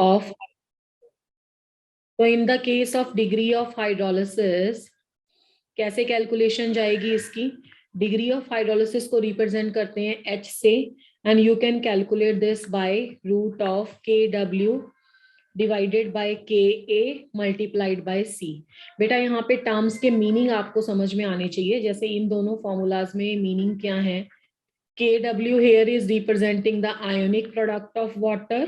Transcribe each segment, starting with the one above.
of, तो in the case of degree of hydrolysis कैसे calculation जाएगी इसकी? डिग्री ऑफ हाइड्रोलिसिस को रिप्रेजेंट करते हैं H से, and you can calculate this by root of KW divided by KA multiplied by C। बेटा यहाँ पे टर्म्स के मीनिंग आपको समझ में आने चाहिए, जैसे इन दोनों फॉर्मूलाज में मीनिंग क्या है। KW here is representing the ionic product of water.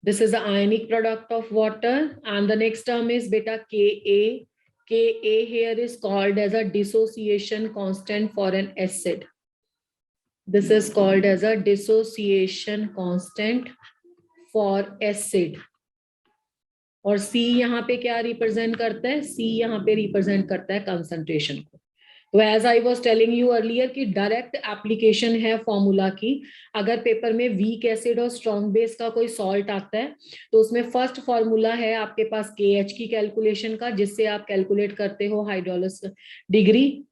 This is the ionic product of water, and the next term is beta Ka. Ka here is called as a dissociation constant for an acid. This is called as a dissociation constant for acid. और C यहाँ पे क्या represent करता है? C यहाँ पे represent करता है कंसंट्रेशन को। तो as I was telling you earlier की डायरेक्ट एप्लीकेशन है फॉर्मूला की। अगर पेपर में वीक एसिड और स्ट्रॉन्ग बेस का कोई सॉल्ट आता है तो उसमें फर्स्ट फॉर्मूला है आपके पास KH की कैलकुलेशन का, जिससे आप कैलकुलेट करते हो hydrolysis degree,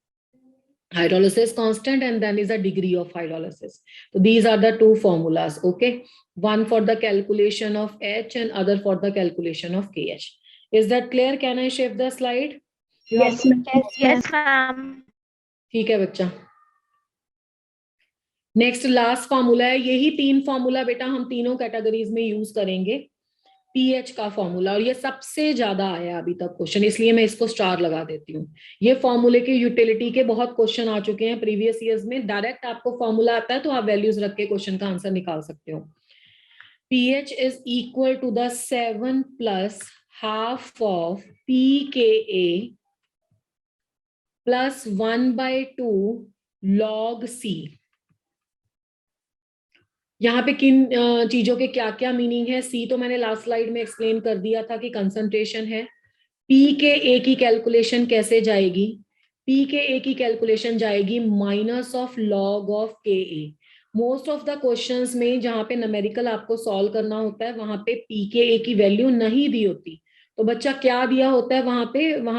hydrolysis constant, and then is a degree of hydrolysis. So these are the two formulas, okay? One for the calculation of H and other for the calculation of KH. Is that clear? Can I shift the slide? Yes, yes, ma'am. ठीक है बच्चा। Next last formula है, यही तीन formula बेटा हम तीनों categories में यूज करेंगे। पीएच का फॉर्मूला, और ये सबसे ज्यादा आया अभी तक क्वेश्चन, इसलिए मैं इसको स्टार लगा देती हूँ। ये फॉर्मूले के यूटिलिटी के बहुत क्वेश्चन आ चुके हैं प्रीवियस ईयर्स में। डायरेक्ट आपको फॉर्मूला आता है तो आप वैल्यूज रख के क्वेश्चन का आंसर निकाल सकते हो। PH is equal to the 7 plus half of pKa plus 1/2 log C। यहाँ पे किन चीजों के क्या क्या मीनिंग है? सी तो मैंने लास्ट स्लाइड में एक्सप्लेन कर दिया था कि कंसंट्रेशन है। pKa की कैलकुलेशन कैसे जाएगी? pKa की कैलकुलेशन जाएगी minus of log of Ka। Most of the questions में जहाँ पे न्यूमेरिकल आपको सॉल्व करना होता है वहां पे pKa की वैल्यू नहीं दी होती, तो बच्चा क्या दिया होता है वहां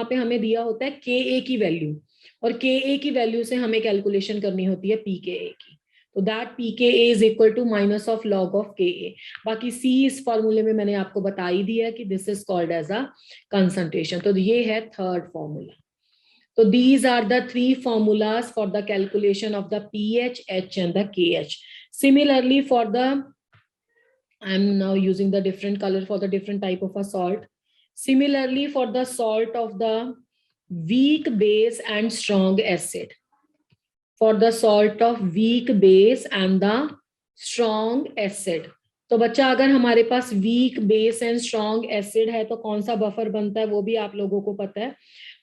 पे हमें दिया होता है Ka की वैल्यू, और Ka की वैल्यू से हमें कैलकुलेशन करनी होती है pKa की। तो that pKa is equal to minus of log of Ka। बाकी C इस फॉर्मूले में मैंने आपको बता ही दिया कि this is called as a concentration. तो ये है थर्ड फॉर्मूला। तो these are the three formulas for the calculation of the pH, H and the KH. Similarly for the, I'm now using the different color for the different type of a salt. Similarly for the salt of the weak base and strong acid. For the salt of weak base and the strong acid. तो बच्चा अगर हमारे पास weak base and strong acid है तो कौन सा buffer बनता है वो भी आप लोगों को पता है।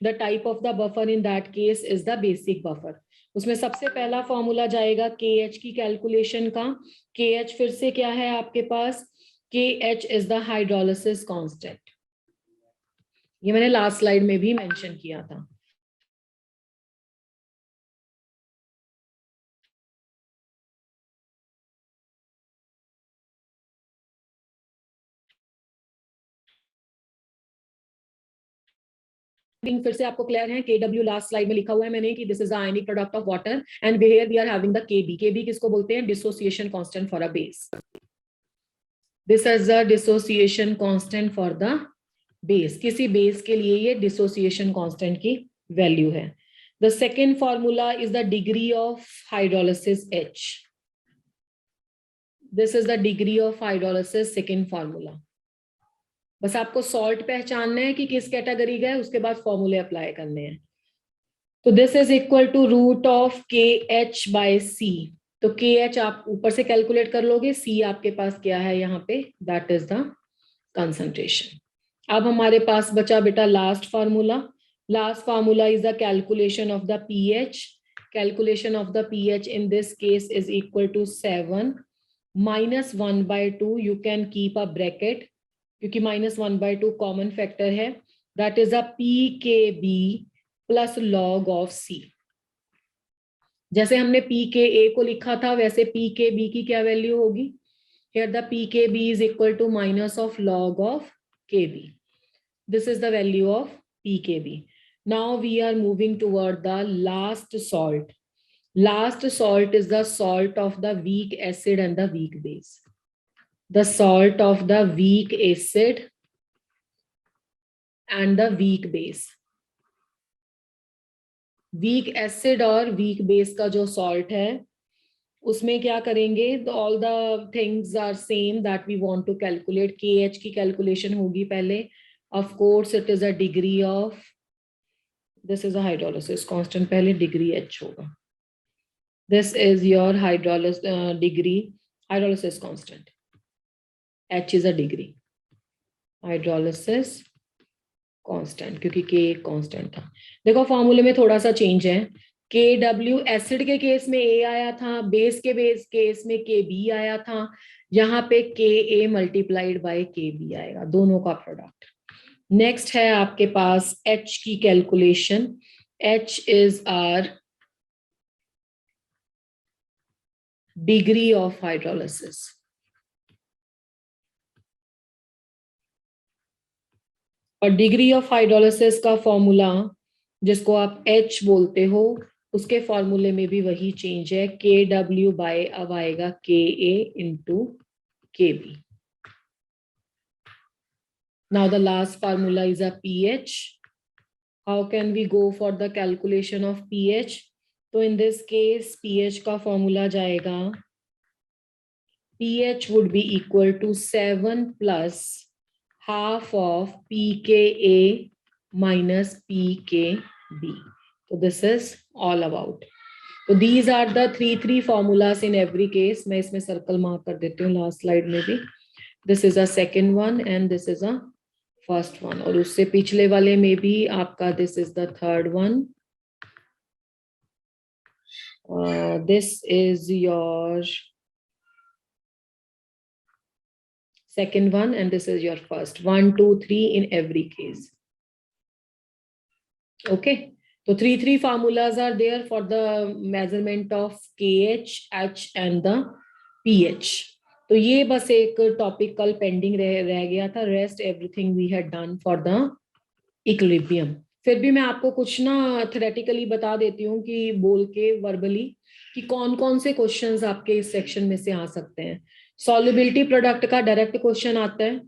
The type of the buffer in that case is the basic buffer. उसमें सबसे पहला फॉर्मूला जाएगा KH की कैलकुलेशन का। KH फिर से क्या है आपके पास? KH is the hydrolysis constant. ये मैंने लास्ट स्लाइड में भी मेंशन किया था। फिर से आपको क्लियर है? KW लास्ट स्लाइड में लिखा हुआ है मैंने कि this is the ionic product of water, and here we are having the KB। KB किसको बोलते हैं? Dissociation constant for a base. This is the dissociation constant for the base. किसी बेस के लिए ये डिसोसिएशन कांस्टेंट की value है। The second formula is the degree of hydrolysis H। This is the degree of hydrolysis, second formula. बस आपको salt पहचानना है कि किस कैटेगरी का है, उसके बाद फॉर्मूले अप्लाई करने हैं। तो this is equal to root of KH by C। तो KH आप ऊपर से कैलकुलेट कर लोगे, C आपके पास क्या है यहाँ पे? That is the concentration. अब हमारे पास बचा बेटा last formula. Last formula is the calculation of the pH। Calculation of the pH in this case is equal to 7 minus 1/2। You can keep a bracket क्योंकि -1/2 कॉमन फैक्टर है। That is a pKb plus log of C। जैसे हमने pKa को लिखा था वैसे pKb की क्या वैल्यू होगी? Here the pKb is equal to minus of log of Kb। This is the value of pKb। Now we are moving toward the last salt. Last salt is the salt of the weak acid and the weak base. the salt of the weak acid and the weak base. Weak acid और weak base का जो salt है उसमें क्या करेंगे, all the things are same that we want to calculate. KH की calculation होगी पहले. Of course it is a degree of, this is a hydrolysis constant, पहले डिग्री H होगा. This is your hydrolysis degree, hydrolysis constant. H is a degree, hydrolysis constant, क्योंकि K एक constant था. देखो फॉर्मूले में थोड़ा सा चेंज है. KW एसिड के केस में A आया था, बेस के केस में KB आया था. यहाँ पे KA मल्टीप्लाइड बाय KB आएगा, दोनों का प्रोडक्ट. नेक्स्ट है आपके पास H की calculation. H is our degree of hydrolysis. और डिग्री ऑफ हाइड्रोलिसिस का फॉर्मूला जिसको आप H बोलते हो, उसके फॉर्मूले में भी वही चेंज है. KW बाय अब आएगा KA into KB. Now the last formula is a pH. How can we go for the calculation of pH? तो in this case pH का फॉर्मूला जाएगा, pH would be equal to 7 plus half of pKa minus pKb. So this is all about. So these are the three formulas in every case. मैं इसमें circle mark कर देती हूँ last slide में भी. This is a second one and this is a first one. और उससे पिछले वाले में भी आपका this is the third one. This is your second one and this is your first. 1, 2, 3 in every case. Okay. So three formulas are there for the measurement of KH, H and the pH. तो ये बस एक topic कल pending रह गया था. Rest everything we had done for the equilibrium. फिर भी मैं आपको कुछ ना थ्योरेटिकली बता देती हूँ कि बोल के वर्बली कि कौन कौन से क्वेश्चंस आपके इस सेक्शन में से आ सकते हैं. सॉल्युबिलिटी प्रोडक्ट का डायरेक्ट क्वेश्चन आता है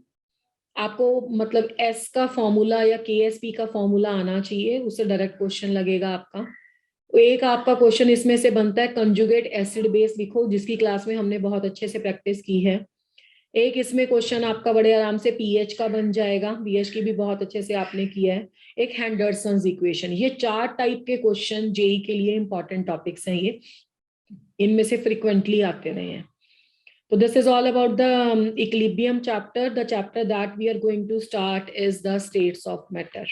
आपको, मतलब S का फॉर्मूला या KSP का फॉर्मूला आना चाहिए, उससे डायरेक्ट क्वेश्चन लगेगा आपका. एक आपका क्वेश्चन इसमें से बनता है कंजुगेट एसिड बेस लिखो, जिसकी क्लास में हमने बहुत अच्छे से प्रैक्टिस की है. एक इसमें क्वेश्चन आपका बड़े आराम से पीएच का बन जाएगा, पीएच की भी बहुत अच्छे से आपने किया है. एक हेंडरसन्स इक्वेशन. ये 4 टाइप के क्वेश्चन जेई के लिए इंपॉर्टेंट टॉपिक्स हैं. ये इनमें से फ्रिक्वेंटली आते रहे हैं. So this is all about the equilibrium chapter. The chapter that we are going to start is the states of matter.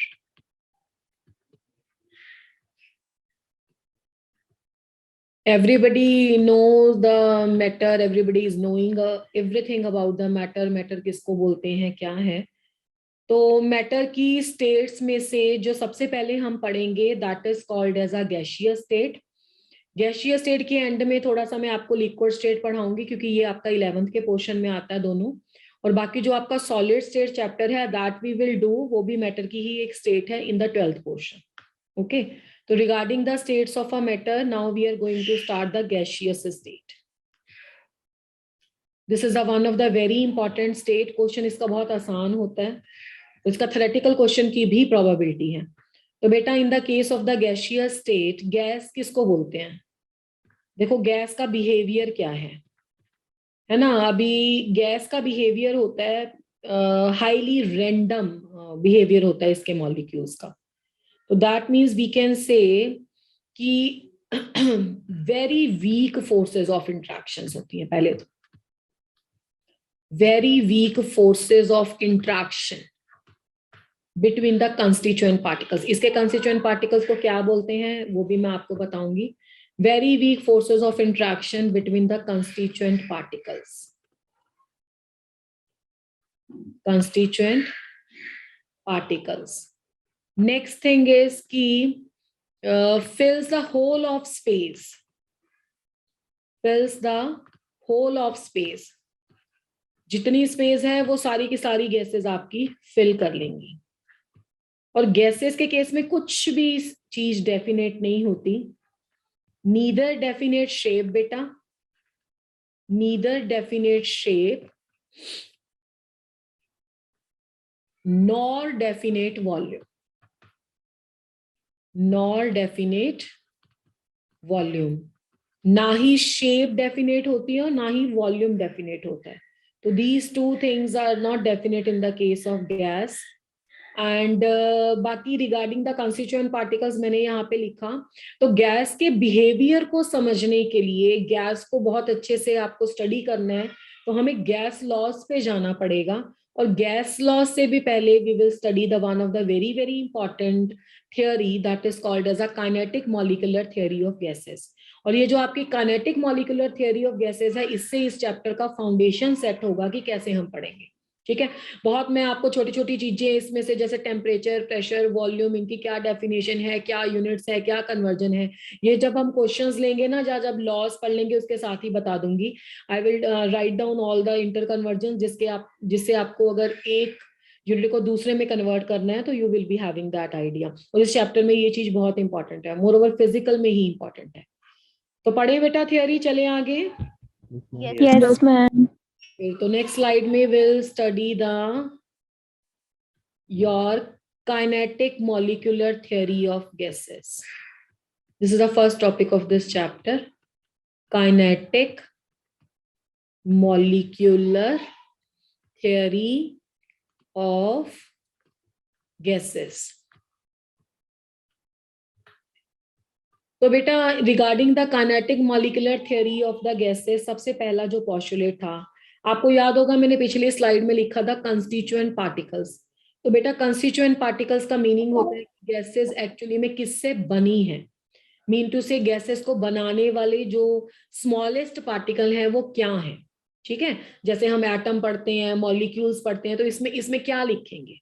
Everybody knows the matter. Everybody is knowing everything about the matter. Matter किसको बोलते हैं, क्या है. तो matter की states में से जो सबसे पहले हम पढ़ेंगे that is called as a gaseous state. गैसीय स्टेट के एंड में थोड़ा सा मैं आपको लिक्विड स्टेट पढ़ाऊंगी, क्योंकि ये आपका 11th के पोर्शन में आता है दोनों. और बाकी जो आपका सॉलिड स्टेट चैप्टर है दैट वी विल डू, वो भी मैटर की ही एक स्टेट है in the 12th portion. Okay. तो regarding the states of a matter, now we are going to start the gaseous state. This is one of the very important state. Question इसका बहुत आसान होता है, इसका थ्योरेटिकल क्वेश्चन की भी probability है. तो बेटा इन the case of the gaseous state, gas किसको बोलते हैं. देखो गैस का बिहेवियर क्या है ना. अभी गैस का बिहेवियर होता है हाईली रैंडम बिहेवियर होता है इसके मॉलिक्यूल्स का. तो that means we can say कि very weak forces of interactions होती हैं. पहले तो very weak forces of interaction between the constituent particles. इसके कंस्टिट्यूएंट पार्टिकल्स को क्या बोलते हैं वो भी मैं आपको बताऊंगी. Very weak forces of interaction between the constituent particles. Constituent particles. Next thing is कि fills the whole of space. Fills the whole of space. जितनी स्पेस है वो सारी की सारी गैसेस आपकी फिल कर लेंगी. और गैसेस के केस में कुछ भी चीज डेफिनेट नहीं होती. Neither definite shape, beta. Neither definite shape nor definite volume, nor definite volume, ना ही शेप डेफिनेट होती है और ना ही वॉल्यूम डेफिनेट होता है. तो these two things are not definite in the case of gas. And बाकी रिगार्डिंग द कंस्टिट्यूएंट पार्टिकल्स मैंने यहाँ पे लिखा. तो गैस के बिहेवियर को समझने के लिए, गैस को बहुत अच्छे से आपको स्टडी करना है, तो हमें गैस लॉज पे जाना पड़ेगा. और गैस लॉज से भी पहले we will study the one of the very very important theory that is called as a kinetic molecular theory of gases. और ये जो आपकी kinetic molecular theory of gases है, इससे इस चैप्टर का फाउंडेशन सेट होगा कि कैसे हम पढ़ेंगे. ठीक है. बहुत मैं आपको छोटी छोटी चीजें इसमें से, जैसे टेम्परेचर, प्रेशर, वॉल्यूम, इनकी क्या डेफिनेशन है, क्या यूनिट्स है, क्या कन्वर्जन है, ये जब हम क्वेश्चंस लेंगे ना, जब लॉस पढ़ लेंगे उसके साथ ही बता दूंगी. I will write down all the inter conversion, जिससे आपको अगर एक यूनिट को दूसरे में कन्वर्ट करना है तो you will be having that idea. और इस चैप्टर में ये चीज बहुत इंपॉर्टेंट है, मोर ओवर फिजिकल में ही इंपॉर्टेंट है. तो पढ़े बेटा थियोरी, चले आगे. Yes, ma'am. तो नेक्स्ट स्लाइड में will study the your kinetic molecular theory of gases. This is the first topic of this chapter, kinetic molecular theory of gases. तो बेटा regarding the kinetic molecular theory of the gases, सबसे पहला जो postulate था, आपको याद होगा मैंने पिछले स्लाइड में लिखा था कंस्टिट्यूएंट पार्टिकल्स. तो बेटा कंस्टिट्यूएंट पार्टिकल्स का मीनिंग होता है कि गैसेस एक्चुअली में किससे बनी है. मीन टू से गैसेस को बनाने वाले जो स्मॉलेस्ट पार्टिकल है वो क्या है. ठीक है. जैसे हम एटम पढ़ते हैं, मॉलिक्यूल्स पढ़ते हैं, तो इसमें क्या लिखेंगे.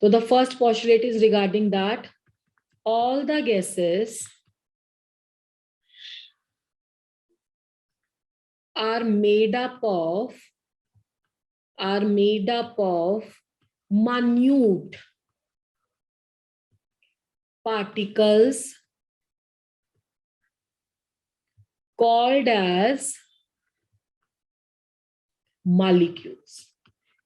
तो the first postulate is regarding that all the gases are made up of minute particles called as molecules.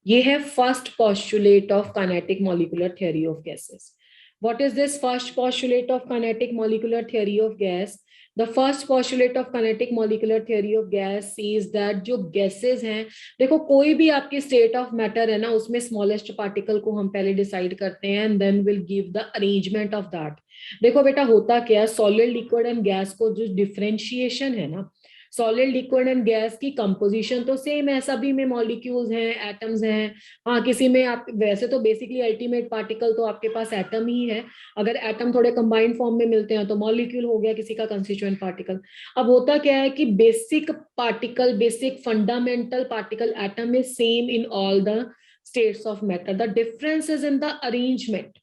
ये है first postulate of kinetic molecular theory of gases. What is this first postulate of kinetic molecular theory of gas? The first postulate of kinetic molecular theory of gas says that जो gases हैं, देखो कोई भी आपकी state of matter है ना, उसमें smallest particle को हम पहले decide करते हैं and then we'll give the arrangement of that. देखो बेटा होता क्या है, solid, liquid and gas को जो differentiation है ना, सॉलिड, लिक्विड एंड गैस की कंपोजिशन तो सेम है, सभी में मॉलिक्यूल्स हैं, एटम्स हैं. हाँ किसी में आप, वैसे तो बेसिकली अल्टीमेट पार्टिकल तो आपके पास एटम ही है. अगर एटम थोड़े कंबाइंड फॉर्म में मिलते हैं तो मॉलिक्यूल हो गया किसी का कंस्टिट्यूएंट पार्टिकल. अब होता क्या है कि basic particle, basic fundamental particle atom is same in all the states of matter. The difference is in the arrangement.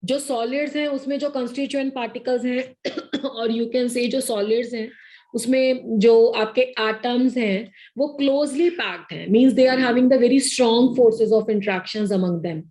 जो सॉलिड्स हैं उसमें जो कंस्टिट्यूएंट पार्टिकल्स हैं और यू कैन से जो सॉलिड्स हैं उसमें जो आपके एटम्स हैं वो क्लोजली पैक्ड हैं, means they are having the very strong forces of interactions among them,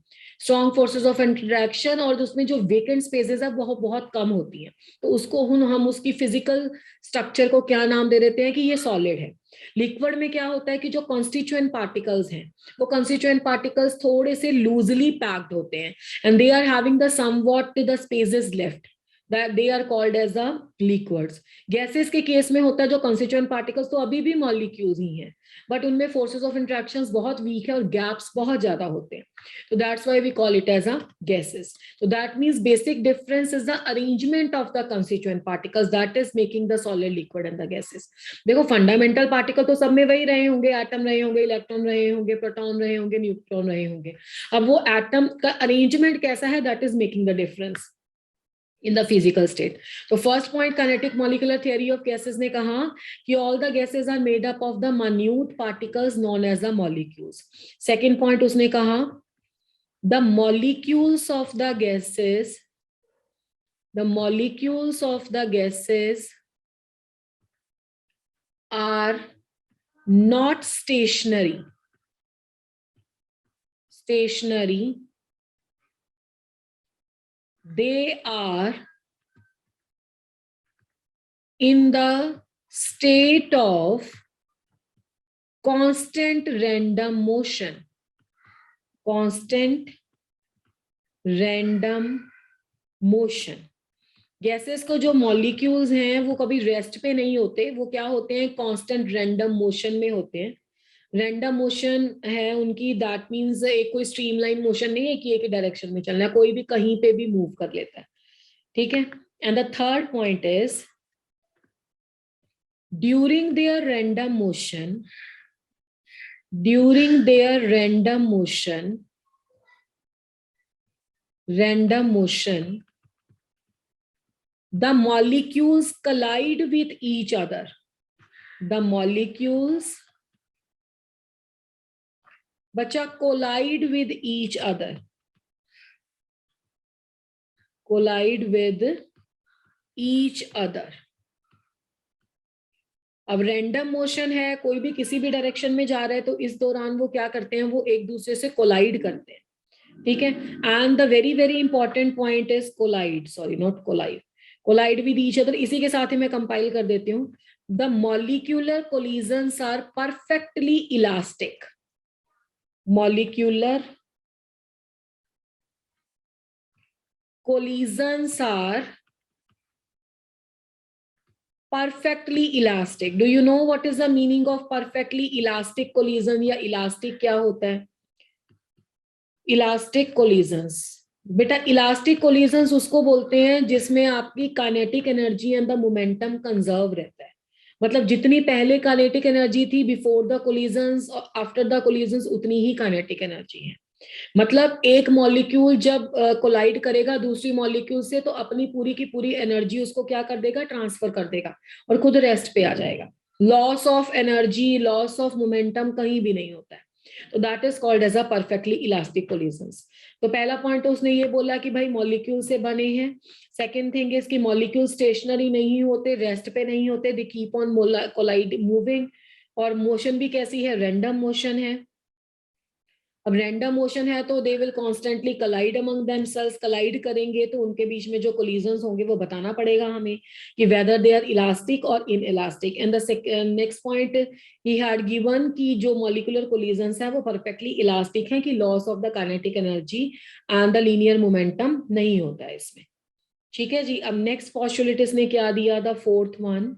strong forces of interaction. और उसमें जो वेकेंट स्पेसेस है वो बहुत कम होती हैं. तो उसको हम उसकी फिजिकल स्ट्रक्चर को क्या नाम दे देते हैं कि ये सॉलिड है. लिक्विड में क्या होता है कि जो कॉन्स्टिट्यूएंट पार्टिकल्स हैं वो कॉन्स्टिट्यूएंट पार्टिकल्स थोड़े से लूजली पैक्ड होते हैं and they are having the somewhat the spaces left, that they are called as the liquids. Gases के केस में होता है जो constituent particles तो अभी भी मॉलिक्यूल्स ही हैं, बट उनमें फोर्सेस ऑफ इंटरेक्शंस बहुत वीक है और गैप्स बहुत ज्यादा होते हैं. तो that's why we call it as a gases. तो that means basic difference is the arrangement of the constituent particles that is making the solid, liquid and the gases. देखो फंडामेंटल पार्टिकल तो सब में वही रहे होंगे, एटम रहे होंगे, इलेक्ट्रॉन रहे होंगे, प्रोटॉन रहे होंगे, न्यूट्रॉन रहे होंगे. अब वो एटम का अरेंजमेंट कैसा है, that is making the difference in the physical state. So first point, kinetic molecular theory of gases ने कहा कि all the gases are made up of the minute particles known as the molecules. Second point उसने कहा the molecules of the gases are not stationary. They are in the state of constant random motion, constant random motion. Gases को जो molecules हैं वो कभी rest पे नहीं होते, वो क्या होते हैं, कांस्टेंट रैंडम मोशन में होते हैं। रैंडम मोशन है उनकी, दैट मींस एक कोई स्ट्रीमलाइन मोशन नहीं है कि एक ही डायरेक्शन में चलना है, कोई भी कहीं पे भी मूव कर लेता है, ठीक है। And the third point is during their random motion, during their random motion, the molecules collide with each other. The molecules, बच्चा, collide with each other, collide with each other. अब रैंडम मोशन है, कोई भी किसी भी direction में जा रहा है, तो इस दौरान वो क्या करते हैं, वो एक दूसरे से कोलाइड करते हैं, ठीक है। And the very very important point is collide, sorry not collide, collide with each other. इसी के साथ ही मैं कंपाइल कर देती हूँ। The molecular collisions are perfectly elastic, molecular collisions are perfectly elastic. Do you know what is the meaning of perfectly elastic collision? या elastic क्या होता है? Elastic collisions, बेटा इलास्टिक कोलिजन्स उसको बोलते हैं जिसमें आपकी kinetic energy and the momentum conserve रहता है। मतलब जितनी पहले काइनेटिक एनर्जी थी बिफोर द कोलिजन्स और आफ्टर द कोलिजन्स उतनी ही काइनेटिक एनर्जी है। मतलब एक मॉलिक्यूल जब कोलाइड करेगा दूसरी मॉलिक्यूल से, तो अपनी पूरी की पूरी एनर्जी उसको क्या कर देगा, ट्रांसफर कर देगा और खुद रेस्ट पे आ जाएगा। Loss of energy, loss of momentum कहीं भी नहीं होता है। तो that is called as a perfectly elastic collisions. तो पहला पॉइंट उसने ये बोला कि भाई मॉलिक्यूल से बने हैं। सेकेंड थिंग इज कि मॉलिक्यूल स्टेशनरी नहीं होते, रेस्ट पे नहीं होते, they keep on collide moving. और मोशन भी कैसी है, रैंडम मोशन है। अब रैंडम मोशन है तो they will constantly collide among themselves, collide करेंगे तो उनके बीच में जो कोलिजन्स होंगे वो बताना पड़ेगा हमें कि वेदर दे आर इलास्टिक और in elastic. And the next point he had given कि जो मॉलिक्यूलर कोलिजन्स है वो परफेक्टली इलास्टिक है, कि loss of the kinetic energy and the linear momentum नहीं होता है इसमें, ठीक है जी। अब नेक्स्ट पोस्टुलेट इसने क्या दिया, द फोर्थ वन,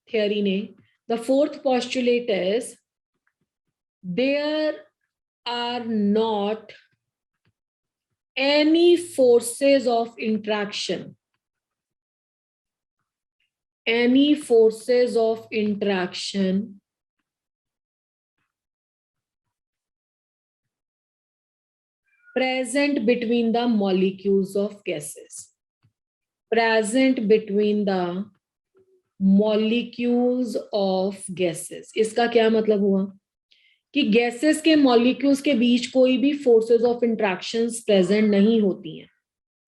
थियरी ने। The fourth postulate is there are not any forces of interaction, any forces of interaction present between the molecules of gases, present between the molecules of gases। इसका क्या मतलब हुआ कि gases के molecules के बीच कोई भी फोर्सेस ऑफ इंट्रैक्शंस प्रेजेंट नहीं होती हैं,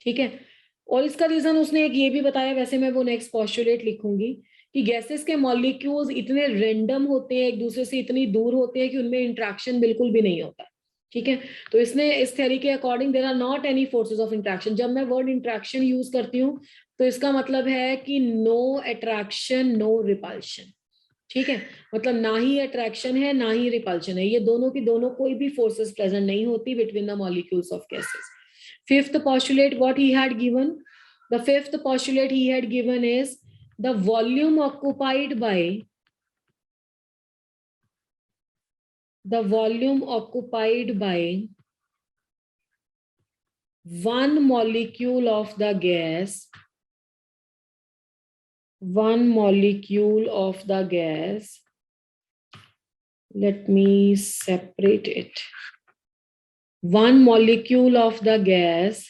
ठीक है। और इसका रीजन उसने एक ये भी बताया, वैसे मैं वो नेक्स्ट पोस्टुलेट लिखूंगी, कि गैसेस के मॉलिक्यूल्स इतने रैंडम होते हैं, एक दूसरे से इतनी दूर होते हैं कि उनमें इंट्रैक्शन बिल्कुल भी नहीं होता, ठीक है। तो इसने इस थ्योरी के according there are not any forces of interaction. जब मैं वर्ड इंट्रैक्शन यूज करती हूँ तो इसका मतलब है कि नो अट्रैक्शन नो रिपल्शन, ठीक है। मतलब ना ही अट्रैक्शन है ना ही रिपल्शन है, ये दोनों की दोनों कोई भी फोर्सेस प्रेजेंट नहीं होती between the molecules of gases. Fifth postulate what he had given, the fifth postulate he had given is the volume occupied by, the volume occupied by one molecule of the gas, one molecule of the gas, let me separate it, one molecule of the gas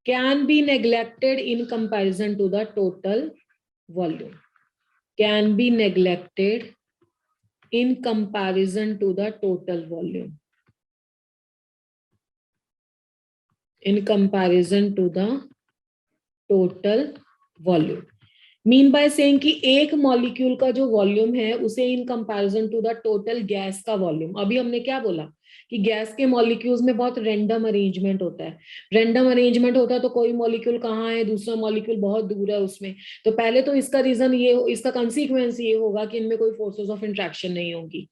can be neglected in comparison to the total volume, can be neglected in comparison to the total volume, in comparison to the total volume। Mean by saying कि एक molecule का जो volume है उसे in comparison to the total gas का volume, अभी हमने क्या बोला कि गैस के मॉलिक्यूल्स में बहुत रैंडम अरेंजमेंट होता है। रैंडम अरेंजमेंट होता है तो कोई मॉलिक्यूल कहाँ है, दूसरा मॉलिक्यूल बहुत दूर है उसमें। तो पहले तो इसका रीजन ये, इसका कंसीक्वेंस ये होगा कि इनमें कोई फोर्सेस ऑफ इंट्रैक्शन नहीं होगी।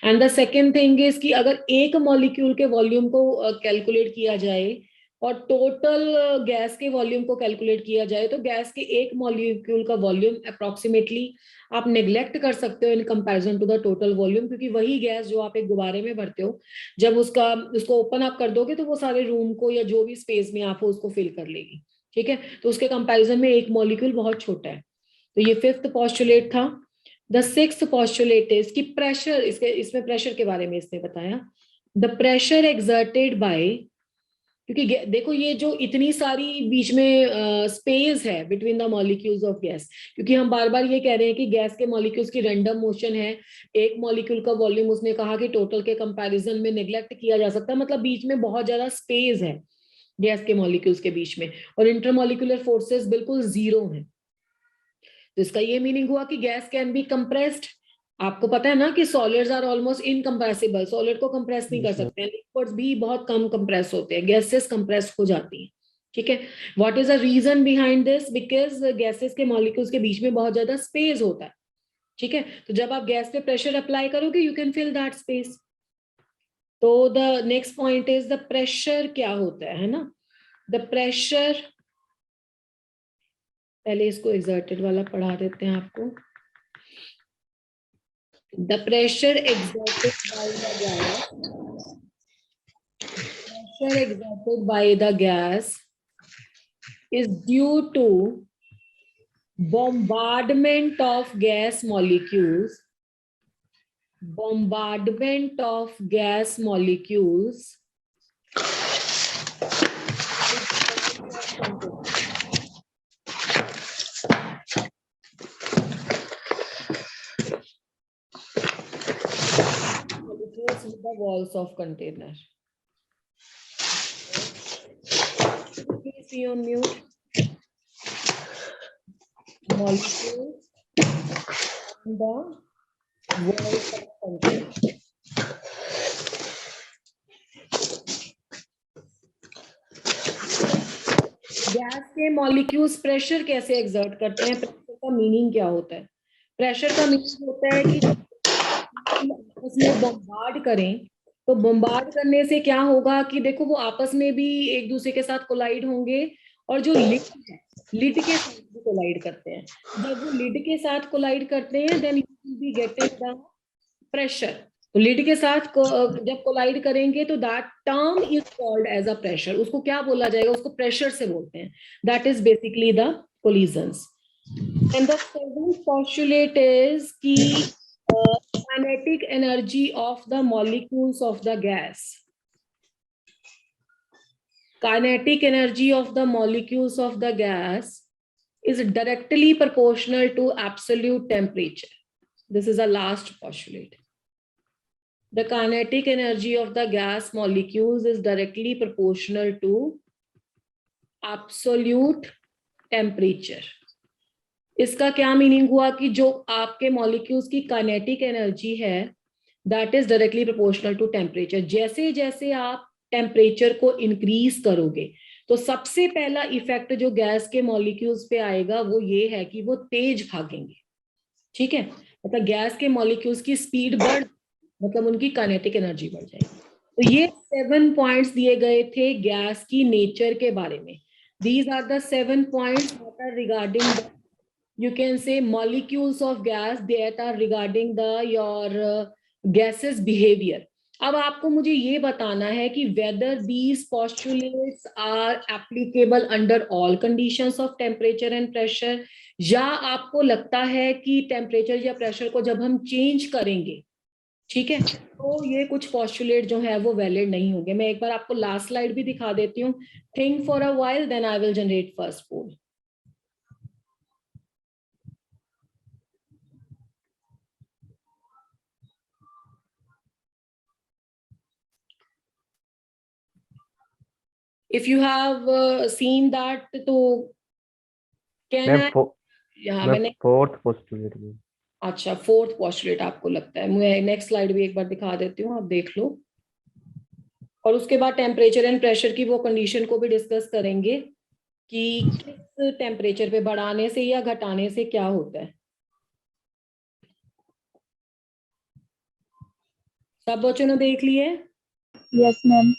And the second thing is कि अगर एक मॉलिक्यूल के वॉल्यूम को कैलकुलेट किया जाए और टोटल गैस के वॉल्यूम को कैलकुलेट किया जाए, तो गैस के एक मॉलिक्यूल का वॉल्यूम अप्रोक्सीमेटली आप नेग्लेक्ट कर सकते हो in comparison to the total volume, क्योंकि वही गैस जो आप एक गुब्बारे में भरते हो, जब उसको ओपन अप कर दोगे तो वो सारे रूम को या जो भी स्पेस में आप हो उसको फिल कर लेगी। ठीक है, तो उसके कंपैरिजन में एक मॉलिक्यूल बहुत छोटा है। तो ये फिफ्थ पोस्टुलेट था। द सिक्स्थ पोस्टुलेट इज कि प्रेशर, इसमें प्रेशर के बारे में इसने बताया। द प्रेशर एक्सर्टेड बाय, क्योंकि देखो ये जो इतनी सारी बीच में स्पेस है between the molecules of gas, क्योंकि हम बार बार ये कह रहे हैं कि गैस के मॉलिक्यूल्स की रैंडम मोशन है, एक मॉलिक्यूल का वॉल्यूम उसने कहा कि टोटल के कंपैरिजन में नेग्लेक्ट किया जा सकता है, मतलब बीच में बहुत ज्यादा स्पेस है गैस के मॉलिक्यूल्स के बीच में, और इंटरमॉलिक्यूलर फोर्सेस बिल्कुल जीरो है। तो इसका ये मीनिंग हुआ कि गैस कैन बी कंप्रेस्ड। आपको पता है ना कि solids are almost incompressible, solid को कंप्रेस नहीं कर सकते हैं, लिक्विड्स भी बहुत कम कंप्रेस होते हैं, गैसेस कंप्रेस हो जाती हैं। ठीक है, what is the reason behind this? Because gases के मॉलिक्यूल्स के बीच में बहुत ज्यादा स्पेस होता है। ठीक है, तो जब आप गैस पे प्रेशर अप्लाई करोगे you can fill that space. तो the next point is the pressure क्या होता है ना? द प्रेशर, पहले इसको एक्सर्टेड वाला पढ़ा देते हैं आपको। The pressure exerted by the gas, pressure exerted by the gas is due to bombardment of gas molecules, bombardment of gas molecules with the walls of container. Please be on mute. Molecules on the walls of container. Gas के molecules pressure कैसे exert करते हैं? Pressure का meaning क्या होता है? Pressure का meaning होता है कि आपस में बम्बार्ड करें, तो बम्बार्ड करने से क्या होगा कि देखो वो आपस में भी एक दूसरे के साथ कोलाइड होंगे, और जो लिड है, लिड के साथ भी कोलाइड करते हैं। जब वो लिड के साथ कोलाइड करते हैं then you will be getting the pressure. तो लिड के साथ जब कोलाइड करेंगे तो that term is called as a pressure. उसको क्या बोला जाएगा? उसको प्रेशर से बोलते हैं। That is basically the collisions. And the seventh postulate is की kinetic energy of the molecules of the gas. Kinetic energy of the molecules of the gas is directly proportional to absolute temperature. This is the last postulate. The kinetic energy of the gas molecules is directly proportional to absolute temperature. इसका क्या meaning हुआ कि जो आपके molecules की kinetic energy है that is directly proportional to temperature. जैसे जैसे आप टेम्परेचर को इंक्रीज करोगे तो सबसे पहला इफेक्ट जो गैस के मॉलिक्यूल्स पे आएगा वो ये है कि वो तेज भागेंगे। ठीक है, मतलब गैस के मॉलिक्यूल्स की स्पीड बढ़, मतलब उनकी काइनेटिक एनर्जी बढ़ जाएगी। तो ये 7 पॉइंट्स दिए गए थे गैस की नेचर के बारे में। These are the 7 points that are regarding the, you can say, molecules of gas that are regarding the your gases behavior. अब आपको मुझे ये बताना है कि whether these postulates are applicable under all conditions of temperature and pressure, या आपको लगता है कि टेम्परेचर या प्रेशर को जब हम चेंज करेंगे, ठीक है, तो ये कुछ पोस्टुलेट जो है वो वैलिड नहीं होंगे। मैं एक बार आपको लास्ट स्लाइड भी दिखा देती हूँ। Think for a while then I will generate first poll. If you have seen that, तो can I? मैं फोर्थ पोस्टुलेट में। अच्छा, फोर्थ पोस्टुलेट आपको लगता है। मैं नेक्स्ट स्लाइड भी एक बार दिखा देती हूँ, आप देख लो। और उसके बाद टेम्परेचर एंड प्रेशर की वो कंडीशन को भी डिस्कस करेंगे कि किस टेम्परेचर पे बढ़ाने से या घटाने से क्या होता है। सब बच्चों ने देख लिए? Yes ma'am.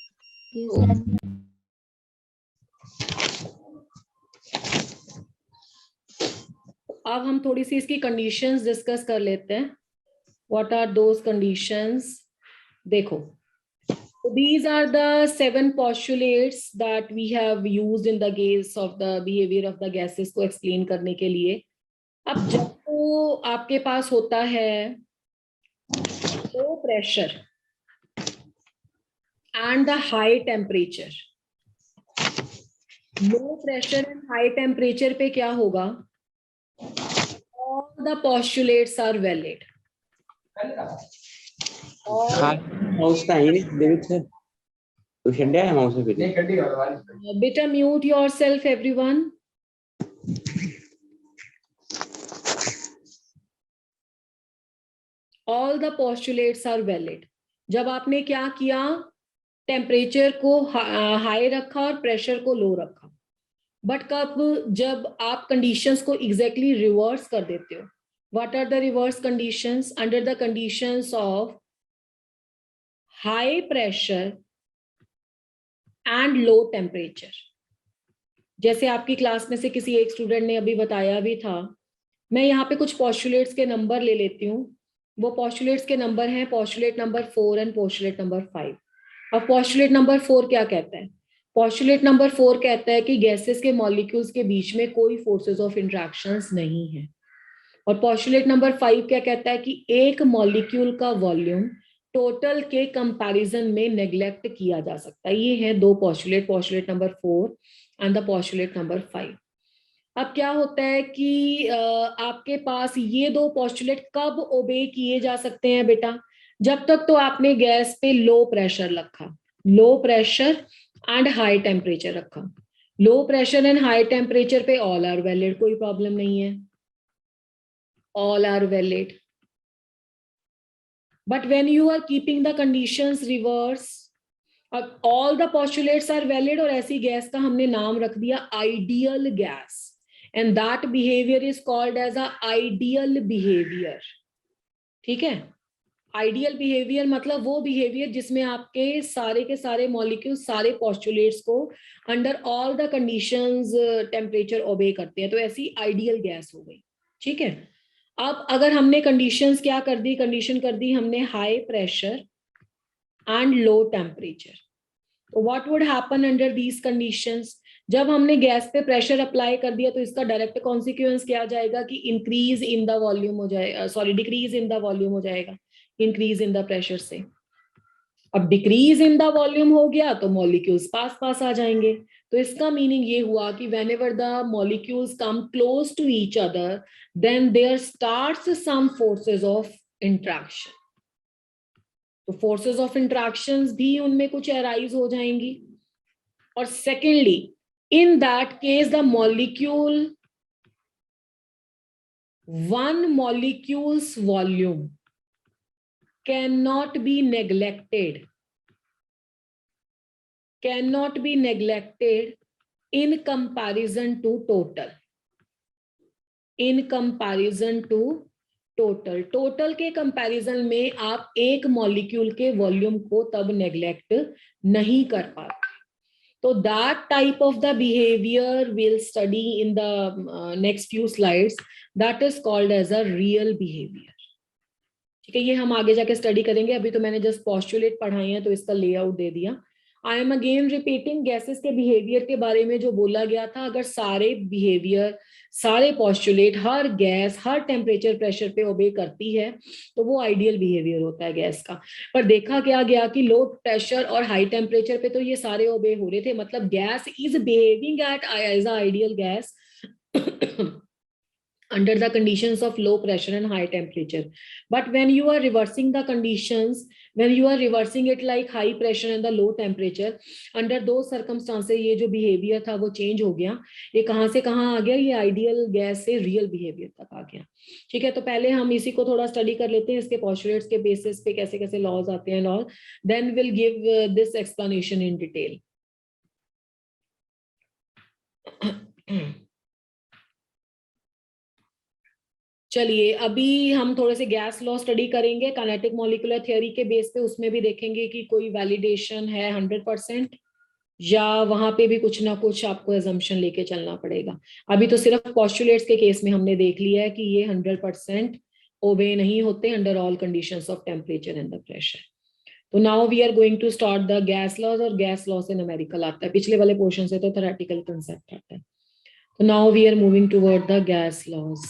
अब हम थोड़ी सी इसकी कंडीशंस डिस्कस कर लेते हैं। What are those conditions? देखो, these are the 7 postulates that we have used in the case of the behavior of the gases को explain करने के लिए। अब जब तो आपके पास होता है low pressure and the high temperature, low pressure and high temperature पे क्या होगा? All the postulates are valid. Beta, mute yourself, everyone. All the postulates are valid. जब आपने क्या किया, टेम्परेचर को हाई रखा और प्रेशर को लो रखा, बट कब, जब आप कंडीशंस को एग्जैक्टली रिवर्स कर देते हो। What are the reverse conditions? Under the conditions of high pressure and low temperature. जैसे आपकी क्लास में से किसी एक स्टूडेंट ने अभी बताया भी था, मैं यहाँ पे कुछ पोस्टुलेट्स के नंबर ले लेती हूँ। वो पोस्टुलेट्स के नंबर हैं postulate number 4 and postulate number 5। अब पोस्टुलेट नंबर 4 क्या कहता है? पोस्टुलेट नंबर 4 कहता है कि गैसेस के मॉलिक्यूल्स के बीच में कोई फोर्सेस ऑफ इंटरेक्शंस नहीं है। और पोस्टुलेट नंबर 5 क्या कहता है कि एक मॉलिक्यूल का वॉल्यूम टोटल के कंपैरिजन में नेग्लेक्ट किया जा सकता है। ये है दो postulate, postulate number 4 and the postulate number 5। अब क्या होता है कि आपके पास ये दो पोस्टुलेट कब ओबे किए जा सकते हैं बेटा? जब तक तो आपने गैस पे लो प्रेशर रखा, low pressure and high temperature रखा। Low pressure and high temperature पे ऑल आर वैलिड, कोई प्रॉब्लम नहीं है, all are valid. But when you are keeping the conditions reverse, all the postulates are valid और ऐसी gas का हमने नाम रख दिया ideal gas, and that behavior is called as a ideal behavior। ठीक है, आइडियल बिहेवियर मतलब वो बिहेवियर जिसमें आपके सारे के सारे मॉलिक्यूल, सारे पोस्टुलेट्स को under all the conditions temperature obey करते हैं, तो ऐसी आइडियल गैस हो गई। ठीक है, अब अगर हमने कंडीशंस क्या कर दी, कंडीशन कर दी हमने high pressure and low temperature, तो what would happen under these conditions? जब हमने गैस पे प्रेशर अप्लाई कर दिया तो इसका डायरेक्ट कॉन्सिक्वेंस क्या आ जाएगा कि इंक्रीज इन द वॉल्यूम हो जाएगा, sorry decrease in the volume हो जाएगा, इंक्रीज इन द प्रेशर से। अब डिक्रीज इन द वॉल्यूम हो गया तो मॉलिक्यूल्स पास पास आ जाएंगे। तो इसका मीनिंग ये हुआ कि whenever the molecules come close to each other then there starts some forces of interaction. तो फोर्सेस ऑफ इंटरेक्शंस भी उनमें कुछ अराइज हो जाएंगी। और secondly, in that case the molecule, one molecule's volume cannot be neglected, cannot be neglected in comparison to total, in comparison to total। Total के comparison में आप एक मॉलिक्यूल के वॉल्यूम को तब नेग्लेक्ट नहीं कर पाते। So that type of the behavior we'll study in the next few slides. That is called as a real behavior। ठीक है, ये हम आगे जाके स्टडी करेंगे। अभी तो मैंने जस्ट पोस्टुलेट पढ़ाई है तो इसका लेआउट दे दिया। I am again repeating, gases के बिहेवियर के बारे में जो बोला गया था, अगर सारे बिहेवियर, सारे पोस्टुलेट, हर गैस हर टेम्परेचर प्रेशर पे ओबे करती है तो वो आइडियल बिहेवियर होता है गैस का। पर देखा क्या गया कि लो प्रेशर और हाई टेम्परेचर पे तो ये सारे ओबे हो रहे थे, मतलब gas is behaving at as a ideal gas under the conditions of low pressure and high temperature. But when you are reversing the conditions, when you are reversing it like high pressure and the low temperature, under those circumstances ये जो behavior था वो change हो गया. ये कहाँ से कहाँ आ गया? ये ideal gas से real behavior तक आ गया. ठीक है, तो पहले हम इसी को थोड़ा स्टडी कर लेते हैं, इसके postulates के basis पे कैसे कैसे laws आते हैं and all. Then we'll give this explanation in detail. चलिए अभी हम थोड़े से गैस लॉ स्टडी करेंगे काइनेटिक मॉलिक्यूलर थ्योरी के बेस पे, उसमें भी देखेंगे कि कोई वैलिडेशन है 100% या वहां पे भी कुछ ना कुछ आपको एजम्पशन लेके चलना पड़ेगा. अभी तो सिर्फ पोस्टुलेट्स के केस में हमने देख लिया है कि ये 100% ओबे नहीं होते under all conditions of temperature and the pressure. तो now we are going to start the gas laws, और गैस लॉ से न्यूमेरिकल आता है, पिछले वाले पोर्शन से तो थ्योरेटिकल कंसेप्ट आता है. तो now we are moving toward the gas laws.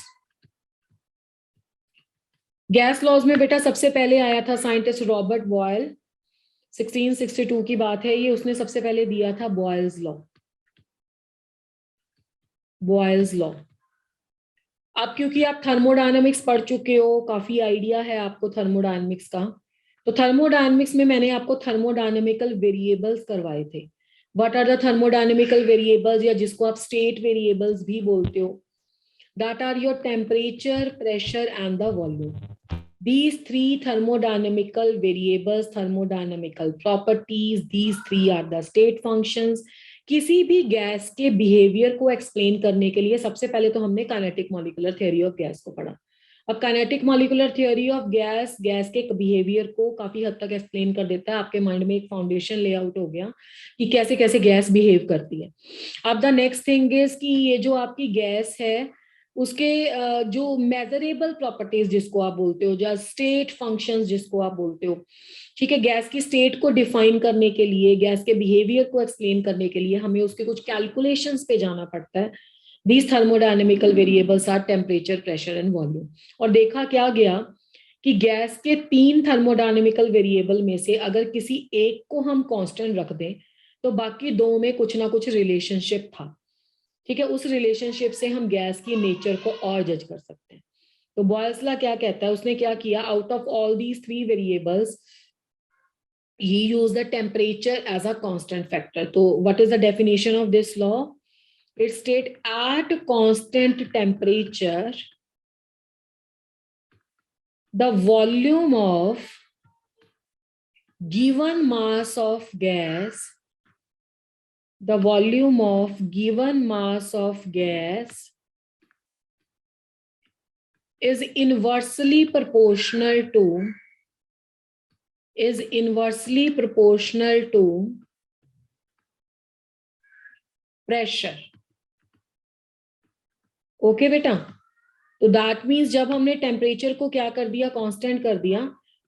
Gas laws में बेटा सबसे पहले आया था साइंटिस्ट रॉबर्ट बॉयल, 1662 की बात है ये, उसने सबसे पहले दिया था बॉयल्स लॉ. Boyle's law. अब क्योंकि आप थर्मोडायनामिक्स पढ़ चुके हो, काफी आइडिया है आपको थर्मोडायनामिक्स का, तो थर्मोडायनामिक्स में मैंने आपको थर्मोडायनामिकल वेरिएबल्स करवाए थे. व्हाट आर द थर्मोडायनामिकल वेरिएबल्स, या जिसको आप स्टेट वेरिएबल्स भी बोलते हो, that are your temperature, pressure and the volume. These three thermodynamical variables, thermodynamical properties, these three are the state functions. किसी भी गैस के बिहेवियर को एक्सप्लेन करने के लिए सबसे पहले तो हमने kinetic molecular theory of gas को पढ़ा. अब kinetic molecular theory of gas gas के बिहेवियर को काफी हद तक एक्सप्लेन कर देता है. आपके माइंड में एक फाउंडेशन लेआउट हो गया कि कैसे कैसे गैस बिहेव करती है. अब द नेक्स्ट थिंग इज कि ये जो आपकी गैस है उसके जो मेजरेबल प्रॉपर्टीज जिसको आप बोलते हो, या स्टेट फंक्शंस जिसको आप बोलते हो, ठीक है, गैस की स्टेट को डिफाइन करने के लिए, गैस के बिहेवियर को एक्सप्लेन करने के लिए हमें उसके कुछ कैलकुलेशंस पे जाना पड़ता है. These thermodynamical variables are temperature, pressure and volume. और देखा क्या गया कि गैस के 3 थर्मोडायनेमिकल वेरिएबल में से अगर किसी एक को हम कांस्टेंट रख दें तो बाकी 2 में कुछ ना कुछ रिलेशनशिप था. ठीक है, उस रिलेशनशिप से हम गैस की नेचर को और जज कर सकते हैं. तो बॉयल्स लॉ क्या कहता है, उसने क्या किया, out of all these 3 variables he used the temperature as a constant factor. So what is the definition of this law? It states at constant temperature the volume of given mass of gas, the volume of given mass of gas is inversely proportional to pressure. Okay बेटा, तो that means जब हमने temperature को क्या कर दिया, constant कर दिया,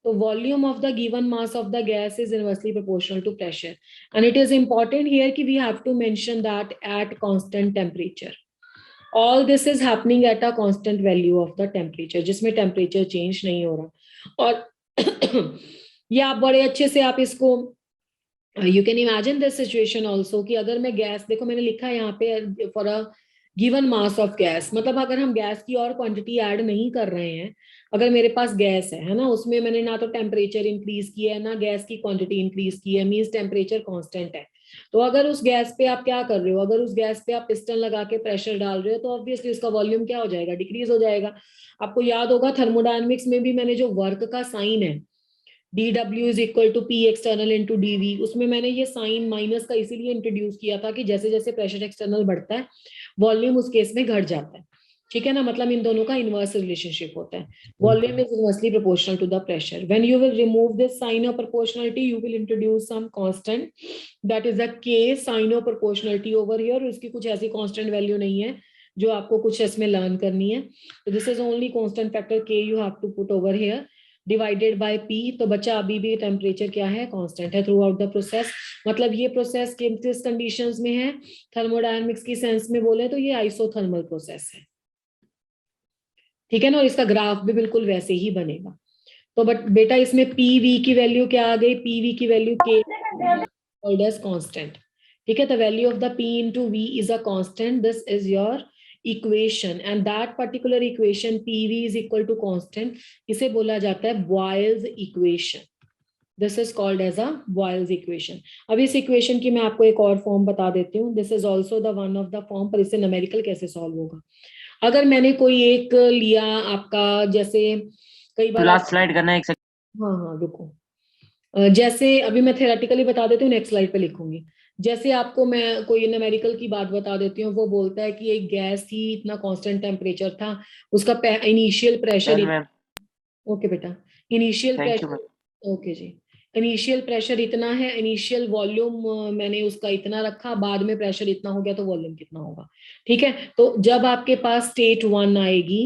तो volume of the given mass of the gas is inversely proportional to pressure. And it is important here कि we have to mention that at constant temperature. All this is happening at a constant value of the temperature, जिसमें temperature change नहीं हो रहा. और ये आप बड़े अच्छे से आप इसको you can imagine this situation also कि अगर मैं गैस, देखो मैंने लिखा है यहाँ पे for a given mass of gas, मतलब अगर हम गैस की और क्वांटिटी ऐड नहीं कर रहे हैं, अगर मेरे पास गैस है ना, उसमें मैंने ना तो टेम्परेचर इंक्रीज किया है ना गैस की क्वांटिटी इंक्रीज की है, मींस टेम्परेचर कांस्टेंट है. तो अगर उस गैस पे आप क्या कर रहे हो, अगर उस गैस पे आप पिस्टन लगा के प्रेशर डाल रहे हो तो ऑब्वियसली उसका वॉल्यूम क्या हो जाएगा, डिक्रीज हो जाएगा. आपको याद होगा थर्मोडायनेमिक्स में भी मैंने जो वर्क का साइन है dW is equal to P external into dV, उसमें मैंने ये साइन माइनस का इसीलिए इंट्रोड्यूस किया था कि जैसे जैसे प्रेशर एक्सटर्नल बढ़ता है वॉल्यूम उस केस में घट जाता है. ठीक है ना, मतलब इन दोनों का इनवर्स रिलेशनशिप होता है. Volume is inversely proportional to the pressure. When you will remove this sign of proportionality you will introduce some constant, that is the K sign of proportionality over here. उसकी कुछ ऐसी constant value नहीं है जो आपको कुछ इसमें learn करनी है. तो this is only constant factor K you have to put over here divided by P. तो बच्चा अभी भी टेम्परेचर क्या है, कांस्टेंट है थ्रू आउट द प्रोसेस. मतलब ये प्रोसेस किस कंडीशंस में है, थर्मोडायनेमिक्स की सेंस में बोले तो ये आइसोथर्मल प्रोसेस है. ठीक है ना, और इसका ग्राफ भी बिल्कुल वैसे ही बनेगा. तो बट बेटा इसमें PV की वैल्यू क्या आ गई, PV की वैल्यू K कांस्टेंट. ठीक है, the value of the P into V is a constant. This is your equation and that particular equation PV is equal to constant, इसे बोला जाता है Boyle's equation. This is called as a Boyle's equation. अब इस equation की मैं आपको एक और फॉर्म बता देती हूँ. This is also the one of the form, पर इससे न्यूमेरिकल कैसे सॉल्व होगा. अगर मैंने कोई एक लिया आपका, जैसे कई बार लास्ट स्लाइड करना है एक सेकंड. हाँ हाँ रुको. जैसे अभी मैं थेरेटिकली बता देती हूँ, नेक्स्ट स्लाइड पे लिखूंगी. जैसे आपको मैं कोई न्यूमेरिकल की बात बता देती हूँ. वो बोलता है कि एक गैस थी, इतना कांस्टेंट टेम्परेचर था, उसका इनिशियल प्रेशर. ओके बेटा. Initial pressure. ओके जी. इनिशियल प्रेशर इतना है, इनिशियल वॉल्यूम मैंने उसका इतना रखा, बाद में प्रेशर इतना हो गया, तो वॉल्यूम कितना होगा. ठीक है. तो जब आपके पास स्टेट 1 आएगी,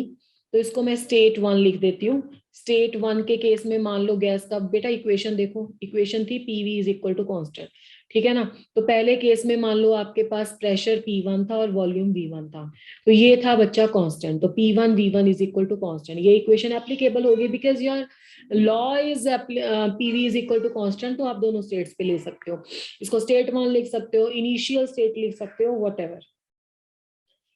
तो इसको मैं स्टेट 1 लिख देती हूँ. स्टेट 1 के केस में मान लो गैस का, बेटा इक्वेशन देखो, इक्वेशन थी PV is equal to constant. ठीक है ना. तो पहले केस में मान लो आपके पास प्रेशर P1 था और वॉल्यूम V1 था. तो ये था बच्चा कांस्टेंट. तो P1 V1 is equal to constant. ये इक्वेशन एप्लीकेबल होगी because your law is PV is equal to constant. तो आप दोनों स्टेट्स पे ले सकते हो. इसको स्टेट 1 लिख सकते हो, इनिशियल स्टेट लिख सकते हो, व्हाटएवर.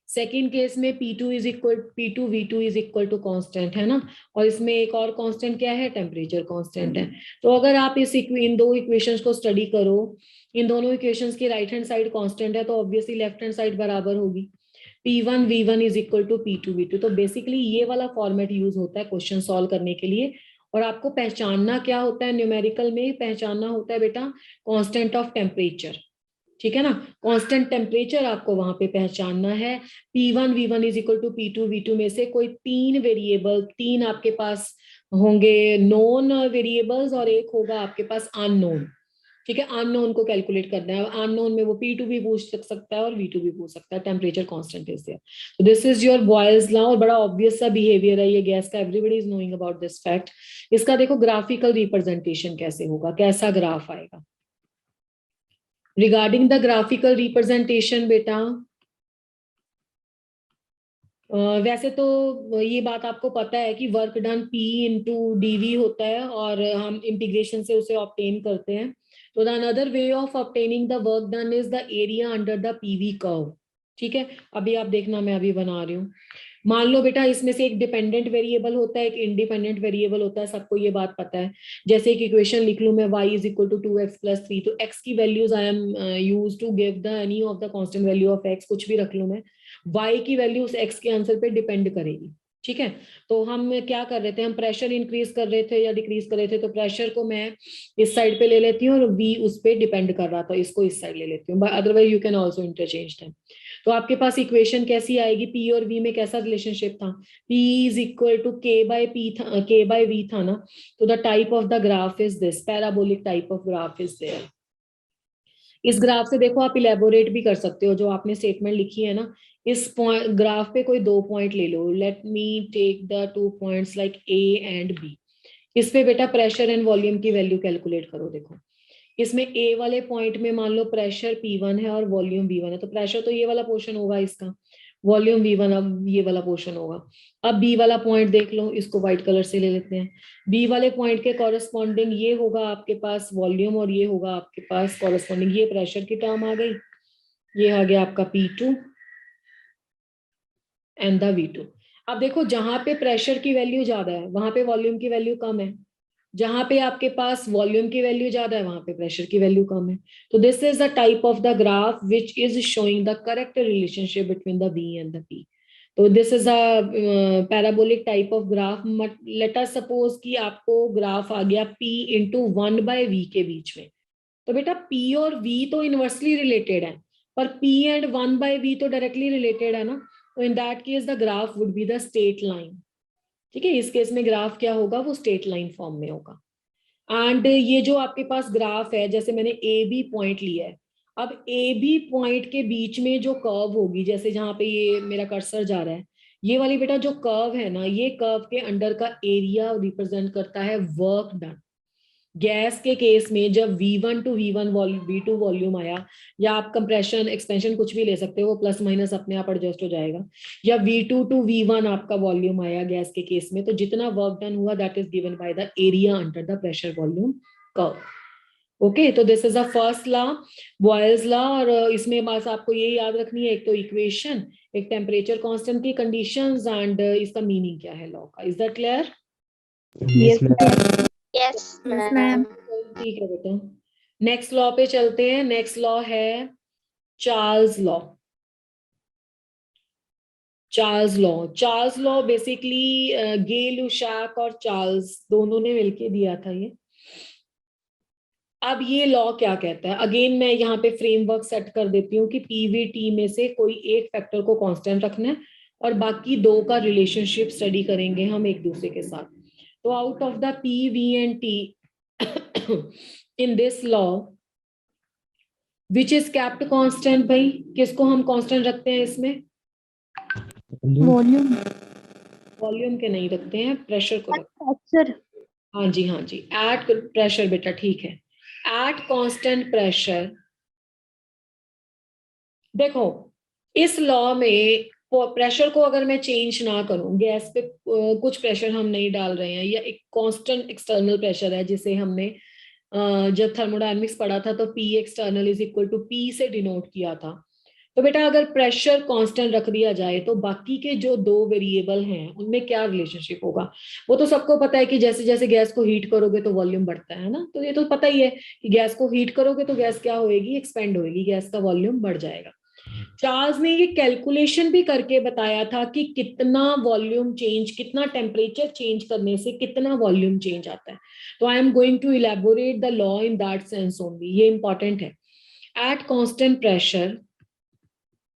सेकेंड केस में P2 is equal P2 V2 is equal to constant है ना. और इसमें एक और कांस्टेंट क्या है, टेम्परेचर कांस्टेंट है. तो अगर आप इन दो इक्वेशंस को स्टडी करो, इन दोनों इक्वेशंस की राइट हैंड साइड कांस्टेंट है, तो ऑब्वियसली लेफ्ट हैंड साइड बराबर होगी. P1 V1 is equal to P2 V2. तो बेसिकली ये वाला फॉर्मेट यूज होता है क्वेश्चन सॉल्व करने के लिए. और आपको पहचानना क्या होता है न्यूमेरिकल में, पहचानना होता है बेटा कांस्टेंट ऑफ टेम्परेचर. ठीक है ना. कांस्टेंट टेम्परेचर आपको वहां पे पहचानना है. P1 V1 is equal to P2 V2 में से कोई 3 वेरिएबल, 3 आपके पास होंगे नोन वेरिएबल्स और एक होगा आपके पास अननोन. ठीक है. अननोन को कैलकुलेट करना है. अननोन में वो P2 भी पूछ सकता है और V2 भी पूछ सकता है. Temperature constant is there. तो this is your Boyle's law. और बड़ा ऑब्वियस सा बिहेवियर है ये गैस का. Everybody is knowing about this fact. इसका देखो ग्राफिकल रिप्रेजेंटेशन कैसे होगा, कैसा ग्राफ आएगा. रिगार्डिंग द ग्राफिकल रिप्रेजेंटेशन बेटा, वैसे तो ये बात आपको पता है कि work done P into DV होता है और हम इंटीग्रेशन से उसे ऑब्टेन करते हैं. तो the another way of obtaining the work done is the area under the PV curve. ठीक है. अभी आप देखना, मैं अभी बना रही हूँ. मान लो बेटा इसमें से एक डिपेंडेंट वेरिएबल होता है, एक इंडिपेंडेंट वेरिएबल होता है. सबको ये बात पता है. जैसे एक इक्वेशन लिख लूं मैं, y is equal to 2x plus 3. तो x की values I am use to give the any of the constant value of x. कुछ भी रख लूं मैं, y की वैल्यू उस x के आंसर पे डिपेंड करेगी. ठीक है. तो हम क्या कर रहे थे, हम प्रेशर इंक्रीज कर रहे थे या डिक्रीज कर रहे थे. तो प्रेशर को मैं इस साइड पे ले लेती हूँ और v उस पे डिपेंड कर रहा था, इसको इस साइड ले लेती हूँ. Otherwise you can also interchange them. तो आपके पास इक्वेशन कैसी आएगी, P और V में कैसा रिलेशनशिप था, P is equal to K by P था, K बाय V था ना. तो the type of the graph is this, parabolic type of graph is there. इस ग्राफ से देखो आप इलेबोरेट भी कर सकते हो जो आपने स्टेटमेंट लिखी है ना. इस पॉइंट ग्राफ पे कोई 2 पॉइंट ले लो. Let me take the 2 points like A and B. इस पे बेटा प्रेशर एंड वॉल्यूम की वैल्यू कैलकुलेट करो. देखो इसमें A वाले पॉइंट में मान लो प्रेशर P1 है और वॉल्यूम V1 है. तो प्रेशर तो ये वाला पोर्शन होगा इसका, वॉल्यूम V1 अब ये वाला पोर्शन होगा. अब B वाला पॉइंट देख लो, इसको व्हाइट कलर से ले लेते हैं. B वाले पॉइंट के कॉरेस्पॉन्डिंग ये होगा आपके पास वॉल्यूम और ये होगा आपके पास कॉरेस्पॉन्डिंग, ये प्रेशर की टर्म आ गई. ये आ गया आपका P2 एंड द V2. अब देखो जहां पे प्रेशर की वैल्यू ज्यादा है वहां पे वॉल्यूम की वैल्यू कम है. जहां पे आपके पास वॉल्यूम की वैल्यू ज्यादा है वहां पे प्रेशर की वैल्यू कम है. तो this is the type of the graph which is showing the correct relationship between the V and the P. तो this is a parabolic type of graph. Let us suppose कि आपको graph आ गया P into 1/V के बीच में. तो बेटा P और V तो इनवर्सली रिलेटेड है, पर P एंड 1/V तो डायरेक्टली रिलेटेड है ना. तो in that case the graph would be the straight line. ठीक है. इस केस में ग्राफ क्या होगा, वो स्ट्रेट लाइन फॉर्म में होगा. एंड ये जो आपके पास ग्राफ है, जैसे मैंने AB पॉइंट लिया है, अब AB पॉइंट के बीच में जो कर्व होगी, जैसे जहां पे ये मेरा कर्सर जा रहा है, ये वाली बेटा जो कर्व है ना, ये कर्व के अंडर का एरिया रिप्रेजेंट करता है वर्क डन. गैस के केस में जब V1 to V1 V2 volume आया, या आप कंप्रेशन एक्सपेंशन कुछ भी ले सकते हो, वो प्लस माइनस अपने आप एडजस्ट हो जाएगा. या V2 टू V1 आपका वॉल्यूम आया गैस के केस में, तो जितना वर्क डन हुआ that is given by the area under the pressure volume curve. Okay, तो this is a first law, Boyle's law. और इसमें बस आपको ये याद रखनी है, एक तो इक्वेशन, एक टेम्परेचर कांस्टेंट की कंडीशंस, एंड इसका मीनिंग क्या है लॉ का। Is that clear? Yes, ma'am. Yes Yes, ma'am. ma'am. ठीक है बेटा, नेक्स्ट लॉ पे चलते हैं। नेक्स्ट लॉ है Charles law. Charles law basically Gay Lussac और चार्ल्स दोनों ने मिलके दिया था ये। अब ये लॉ क्या कहता है, अगेन मैं यहाँ पे फ्रेमवर्क सेट कर देती हूँ कि पीवीटी में से कोई एक फैक्टर को कांस्टेंट रखना है और बाकी दो का रिलेशनशिप स्टडी करेंगे हम एक दूसरे के साथ। तो out of the P we and T in this law which is kept constant, भाई किसको हम कांस्टेंट रखते हैं इसमें? Volume. वॉल्यूम के नहीं रखते हैं, प्रेशर को रखते हैं। Pressure. हाँ जी हाँ जी, एट प्रेशर बेटा, ठीक है, एट कांस्टेंट प्रेशर। देखो इस लॉ में प्रेशर को अगर मैं चेंज ना करूं, गैस पे कुछ प्रेशर हम नहीं डाल रहे हैं, या एक कांस्टेंट एक्सटर्नल प्रेशर है जिसे हमने जब थर्मोडायनेमिक्स पढ़ा था तो P external is equal to P से डिनोट किया था। तो बेटा अगर प्रेशर कांस्टेंट रख दिया जाए तो बाकी के जो दो वेरिएबल हैं उनमें क्या रिलेशनशिप होगा? वो तो सबको पता है कि जैसे जैसे गैस को हीट करोगे तो वॉल्यूम बढ़ता है ना, तो ये तो पता ही है कि गैस को हीट करोगे तो गैस क्या होएगी, एक्सपेंड होएगी, गैस का वॉल्यूम बढ़ जाएगा। चार्ल्स ने ये कैलकुलेशन भी करके बताया था कि कितना वॉल्यूम चेंज, कितना टेम्परेचर चेंज करने से कितना वॉल्यूम चेंज आता है। तो I am going to elaborate the law in that sense only, ये इंपॉर्टेंट है। At constant pressure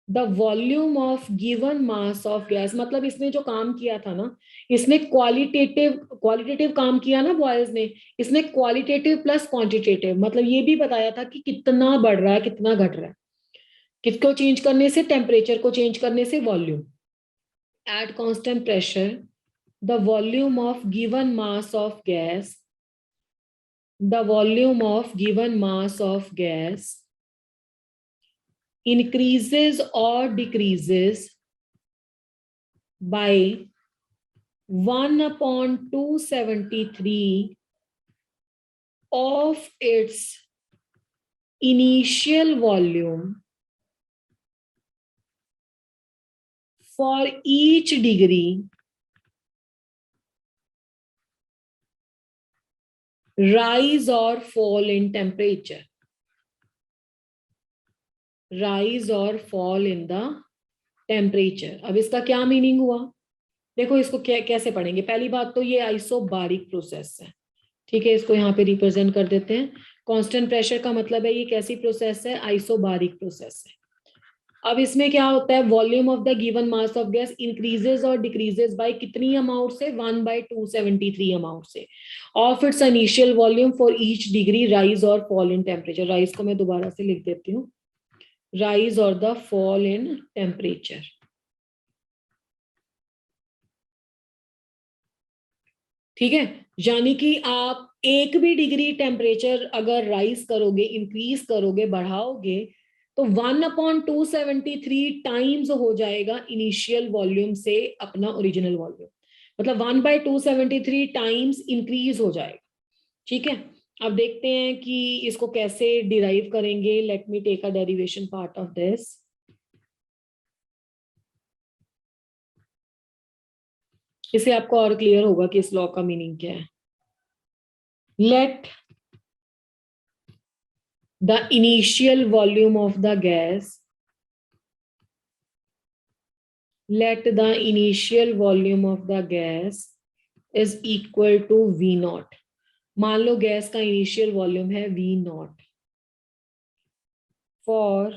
the volume of given mass of gas, मतलब इसने जो काम किया था ना, इसने क्वालिटेटिव काम किया ना बॉयल्स ने, इसने क्वालिटेटिव प्लस क्वांटिटेटिव, मतलब ये भी बताया था कि कितना बढ़ रहा है कितना घट रहा है, किसको चेंज करने से, टेम्परेचर को चेंज करने से volume. Eight constant pressure the volume of given mass of gas, the volume of given mass of gas increases or decreases by 1/273 of its initial volume for each degree rise or fall in temperature. Rise or fall in the temperature. अब इसका क्या meaning हुआ? देखो इसको कैसे पढ़ेंगे। पहली बात तो ये आइसोबारिक प्रोसेस है, ठीक है, इसको यहाँ पे रिप्रेजेंट कर देते हैं। कांस्टेंट प्रेशर का मतलब है ये कैसी प्रोसेस है, आइसोबारिक प्रोसेस है। अब इसमें क्या होता है, volume of the given mass of gas increases और डिक्रीजेस बाय कितनी अमाउंट से, 1/273 अमाउंट से, of its initial volume for each degree rise और फॉल इन टेम्परेचर। राइज को मैं दोबारा से लिख देती हूँ, rise or the fall in temperature। ठीक है, यानी कि आप एक भी डिग्री टेम्परेचर अगर राइज करोगे, इंक्रीज करोगे, बढ़ाओगे, तो 1/273 टाइम्स हो जाएगा इनिशियल वॉल्यूम से अपना ओरिजिनल वॉल्यूम, मतलब 1/273 टाइम्स इंक्रीज हो जाएगा। ठीक है, अब देखते हैं कि इसको कैसे डिराइव करेंगे। Let me take a derivation part of this. इससे आपको और क्लियर होगा कि इस लॉ का मीनिंग क्या है। Let the initial volume of the gas, let the initial volume of the gas is equal to V naught। मान लो गैस का इनिशियल वॉल्यूम है V naught for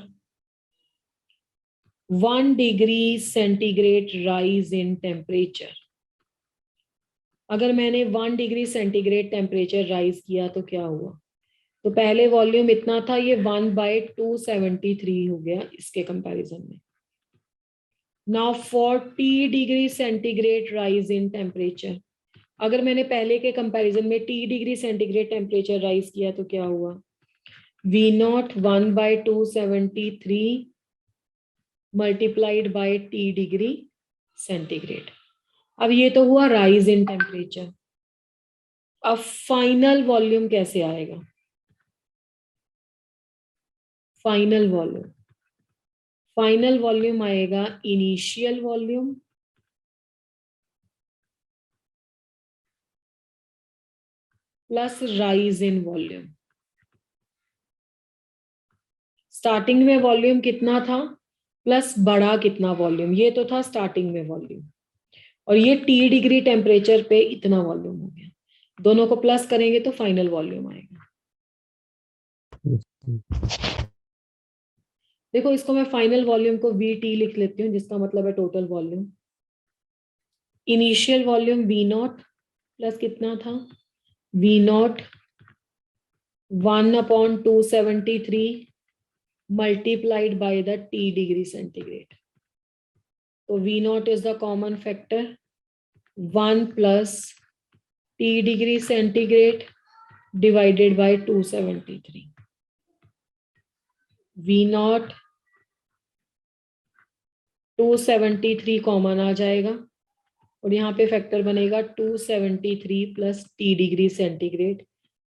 1 degree centigrade rise in temperature। अगर मैंने 1 degree centigrade temperature rise किया तो क्या हुआ, तो पहले वॉल्यूम इतना था, ये 1/273 हो गया इसके कंपैरिजन में। Now 40 degree centigrade rise in temperature, अगर मैंने पहले के कंपैरिजन में T degree centigrade temperature rise किया तो क्या हुआ, V naught 1/273 multiplied by T degree centigrade. अब ये तो हुआ राइज इन टेम्परेचर। अब फाइनल वॉल्यूम कैसे आएगा, फाइनल वॉल्यूम, फाइनल वॉल्यूम आएगा initial volume plus rise in volume. Starting में वॉल्यूम कितना था प्लस बढ़ा कितना वॉल्यूम, ये तो था स्टार्टिंग में वॉल्यूम, और ये T डिग्री टेम्परेचर पे इतना वॉल्यूम हो गया। दोनों को प्लस करेंगे तो फाइनल वॉल्यूम आएगा। देखो इसको मैं फाइनल वॉल्यूम को VT लिख लेती हूँ, जिसका मतलब है total volume. Initial volume V not plus कितना था, V not 1/273 multiplied by the T degree centigrade. So V naught is the common factor, 1 plus T degree centigrade divided by 273. V naught 273 common आ जाएगा और यहाँ पे factor बनेगा 273 plus T degree centigrade.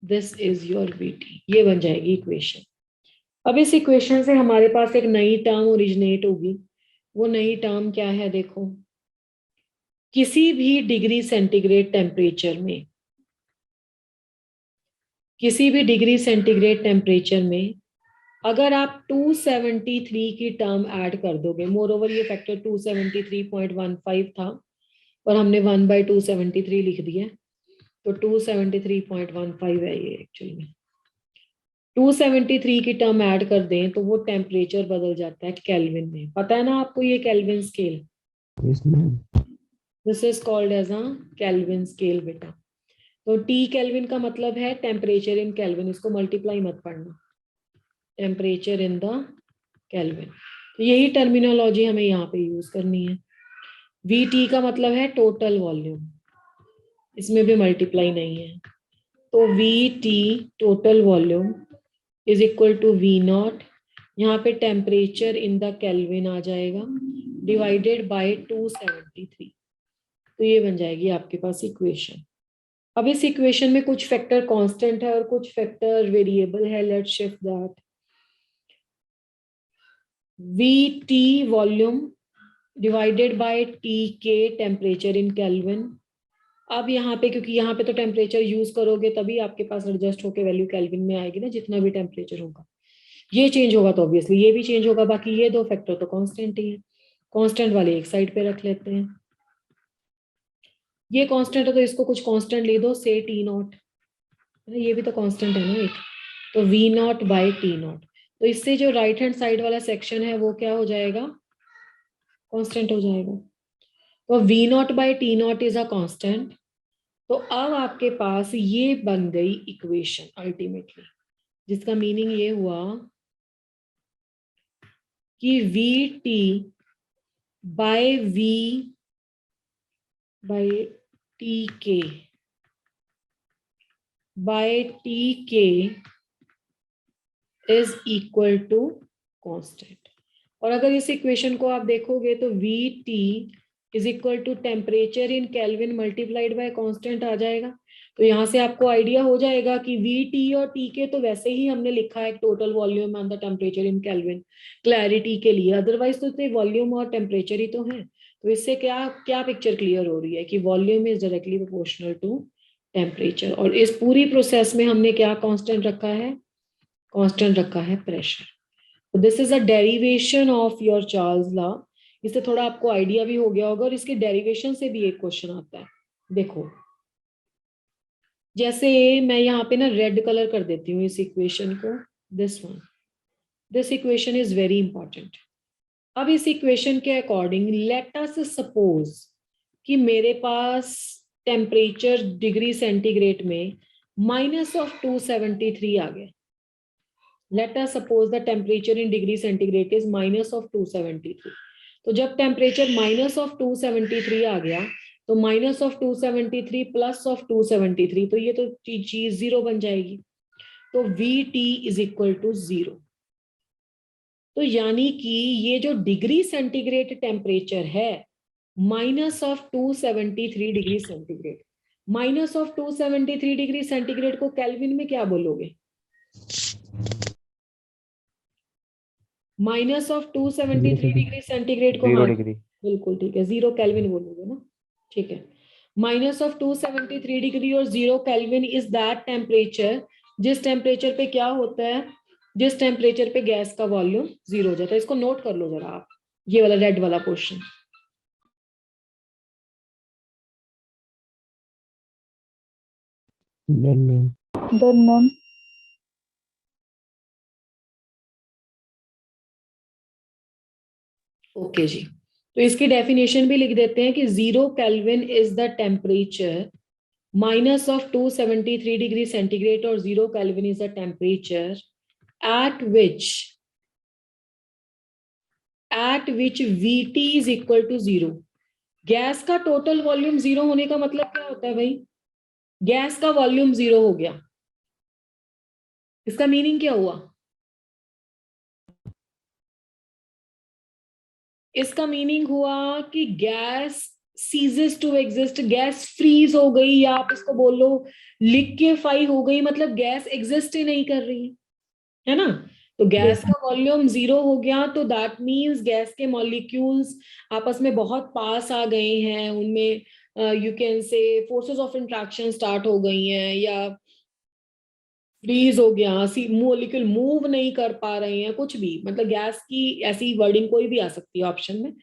This is your VT। ये बन जाएगी equation. अब इस इक्वेशन से हमारे पास एक नई टर्म ओरिजिनेट होगी। वो नई टर्म क्या है, देखो किसी भी डिग्री सेंटीग्रेड टेम्परेचर में, किसी भी डिग्री सेंटीग्रेड टेम्परेचर में अगर आप 273 की टर्म ऐड कर दोगे, मोर ओवर ये फैक्टर 273.15 था और हमने 1/273 लिख दिया, तो 273.15 है ये एक्चुअली में। 273 की टर्म ऐड कर दें तो वो टेम्परेचर बदल जाता है केल्विन में। पता है ना आपको ये Kelvin scale, this is called as a Kelvin scale बेटा। तो T केल्विन का मतलब है टेम्परेचर इन केल्विन, इसको मल्टीप्लाई मत पढ़ना, टेम्परेचर इन द केल्विन। तो यही टर्मिनोलॉजी हमें यहाँ पे यूज करनी है। VT का मतलब है टोटल वॉल्यूम, इसमें भी मल्टीप्लाई नहीं है, तो VT total volume is equal to V naught, यहाँ पे टेम्परेचर इन द केल्विन आ जाएगा, डिवाइडेड बाय 273। तो ये बन जाएगी आपके पास इक्वेशन। अब इस इक्वेशन में कुछ फैक्टर कांस्टेंट है और कुछ फैक्टर वेरिएबल है। Let's shift that. VT volume divided by TK temperature in kelvin. अब यहाँ पे क्योंकि यहाँ पे तो टेम्परेचर यूज करोगे तभी आपके पास एडजस्ट होकर वैल्यू केल्विन में आएगी ना, जितना भी टेम्परेचर होगा। ये चेंज होगा तो ऑब्वियसली ये भी चेंज होगा, बाकी ये दो फैक्टर तो कांस्टेंट ही है। कांस्टेंट वाले एक साइड पे रख लेते हैं। ये कांस्टेंट है तो इसको कुछ कांस्टेंट ले दो, से T नॉट, ये भी तो कांस्टेंट है ना एक, तो V not by T not. तो इससे जो राइट हैंड साइड वाला सेक्शन है वो क्या हो जाएगा, कांस्टेंट हो जाएगा। तो V not by T not is a constant. तो अब आपके पास ये बन गई इक्वेशन अल्टीमेटली, जिसका मीनिंग ये हुआ कि VT by V by TK by TK is equal to constant. और अगर इस इक्वेशन को आप देखोगे तो VT is equal to temperature in kelvin multiplied by constant आ जाएगा। तो यहाँ से आपको आइडिया हो जाएगा कि VT और TK तो वैसे ही हमने लिखा है total volume and the temperature in kelvin clarity के लिए, अदरवाइज तो वॉल्यूम और टेम्परेचर ही तो है। तो इससे क्या क्या पिक्चर क्लियर हो रही है कि volume is directly proportional to temperature. और इस पूरी प्रोसेस में हमने क्या कांस्टेंट रखा है, कांस्टेंट रखा है pressure. This is a derivation of your Charles law. इससे थोड़ा आपको आइडिया भी हो गया होगा, और इसके डेरिवेशन से भी एक क्वेश्चन आता है। देखो जैसे मैं यहाँ पे ना रेड कलर कर देती हूँ इस इक्वेशन को, this one, this equation is very important. अब इस इक्वेशन के अकॉर्डिंग लेट अस सपोज कि मेरे पास टेम्परेचर डिग्री सेंटीग्रेड में -273 आ गया। Let us suppose the temperature in degree centigrade is -273. तो जब टेम्परेचर -273 आ गया तो -273 +273, तो ये तो चीज 0 बन जाएगी। तो VT इज इक्वल टू 0। तो यानी कि ये जो डिग्री सेंटीग्रेड टेम्परेचर है -273 डिग्री सेंटीग्रेड, -273 डिग्री सेंटीग्रेड को केल्विन में क्या बोलोगे, माइनस ऑफ 273 डिग्री सेंटीग्रेड को, 0 हाँ डिग्री। बिल्कुल ठीक है, 0 केल्विन बोलोगे ना, ठीक है। माइनस ऑफ 273 डिग्री और 0 केल्विन इज दैट टेम्परेचर, जिस टेम्परेचर पे क्या होता है, जिस टेम्परेचर पे गैस का वॉल्यूम 0 हो जाता है। इसको नोट कर लो जरा आप, ये वाला रेड वाला question. Done ma'am. Done ma'am. Okay जी, तो इसकी डेफिनेशन भी लिख देते हैं कि 0 kelvin is the temperature, minus of 273 degree centigrade और 0 kelvin is the temperature at which Vt is equal to 0। Gas का टोटल वॉल्यूम 0 होने का मतलब क्या होता है भाई, गैस का वॉल्यूम 0 हो गया, इसका मीनिंग क्या हुआ, इसका मीनिंग हुआ कि gas ceases to exist, gas freeze हो गई, या आप इसको बोल लो लिक्विफाई हो गई, मतलब गैस एग्जिस्ट ही नहीं कर रही है ना। तो गैस का वॉल्यूम 0 हो गया, तो दैट मींस गैस के मॉलिक्यूल्स आपस में बहुत पास आ गए हैं, उनमें you can say forces of interaction start हो गई हैं, या फ्रीज हो गया, मॉलिक्यूल मूव नहीं कर पा रहे हैं, कुछ भी, मतलब गैस की ऐसी वर्डिंग कोई भी आ सकती है ऑप्शन में,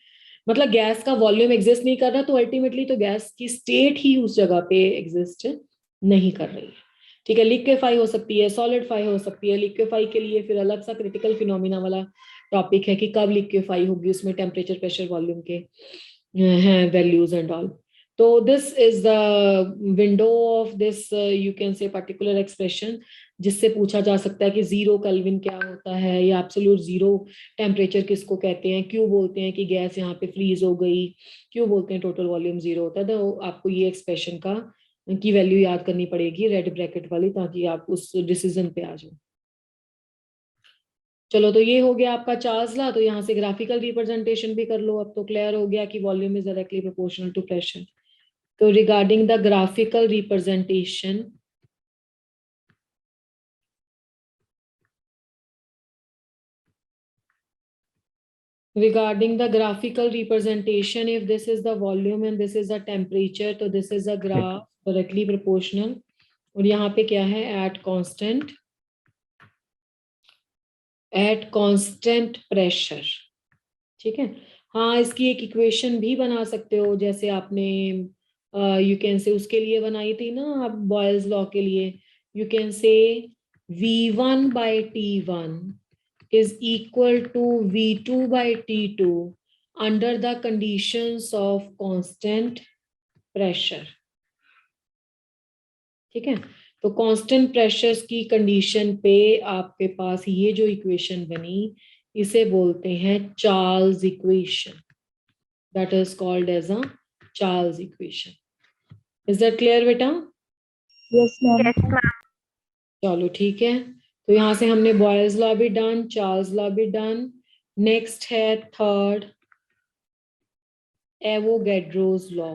मतलब गैस का वॉल्यूम एग्जिस्ट नहीं कर रहा, तो अल्टीमेटली तो गैस की स्टेट ही उस जगह पे एग्जिस्ट नहीं कर रही है। ठीक है, लिक्विफाई हो सकती है, सॉलिडिफाई हो सकती है। लिक्विफाई के लिए फिर अलग सा क्रिटिकल फिनोमिना वाला टॉपिक है कि कब लिक्विफाई होगी, उसमें टेम्परेचर प्रेशर वॉल्यूम के हैं वैल्यूज एंड ऑल। तो this is the window of this you can say particular expression, जिससे पूछा जा सकता है कि 0 केल्विन क्या होता है, या एब्सोल्यूट 0 टेम्परेचर किसको कहते हैं, क्यों बोलते हैं कि गैस यहाँ पे फ्रीज हो गई, क्यों बोलते हैं टोटल वॉल्यूम 0 होता है। तो आपको ये एक्सप्रेशन का की वैल्यू याद करनी पड़ेगी रेड ब्रैकेट वाली, ताकि आप उस डिसीजन पे आ जाओ। चलो, तो ये हो गया आपका चार्ल्स लॉ। तो यहाँ से ग्राफिकल रिप्रेजेंटेशन भी कर लो, अब तो क्लियर हो गया कि volume is directly proportional to pressure. तो regarding the graphical representation, regarding the graphical representation, if this is the volume and this is the temperature, तो this is a graph directly proportional, और यहाँ पे क्या है, at constant pressure। ठीक है, हाँ इसकी एक इक्वेशन भी बना सकते हो, जैसे आपने यू कैन से उसके लिए बनाई थी ना आप बॉयल्स लॉ के लिए, you can say V1/T1 is equal to V2/T2 under the conditions of constant pressure। ठीक है, तो कांस्टेंट प्रेशर्स की कंडीशन पे आपके पास ये जो इक्वेशन बनी, इसे बोलते हैं Charles equation, that is called as a Charles equation. Is that clear बेटा? Yes ma'am. चलो ठीक है, तो यहाँ से हमने बॉयल्स लॉ भी डन, चार्ल्स लॉ भी डन। नेक्स्ट है third, Avogadro's law.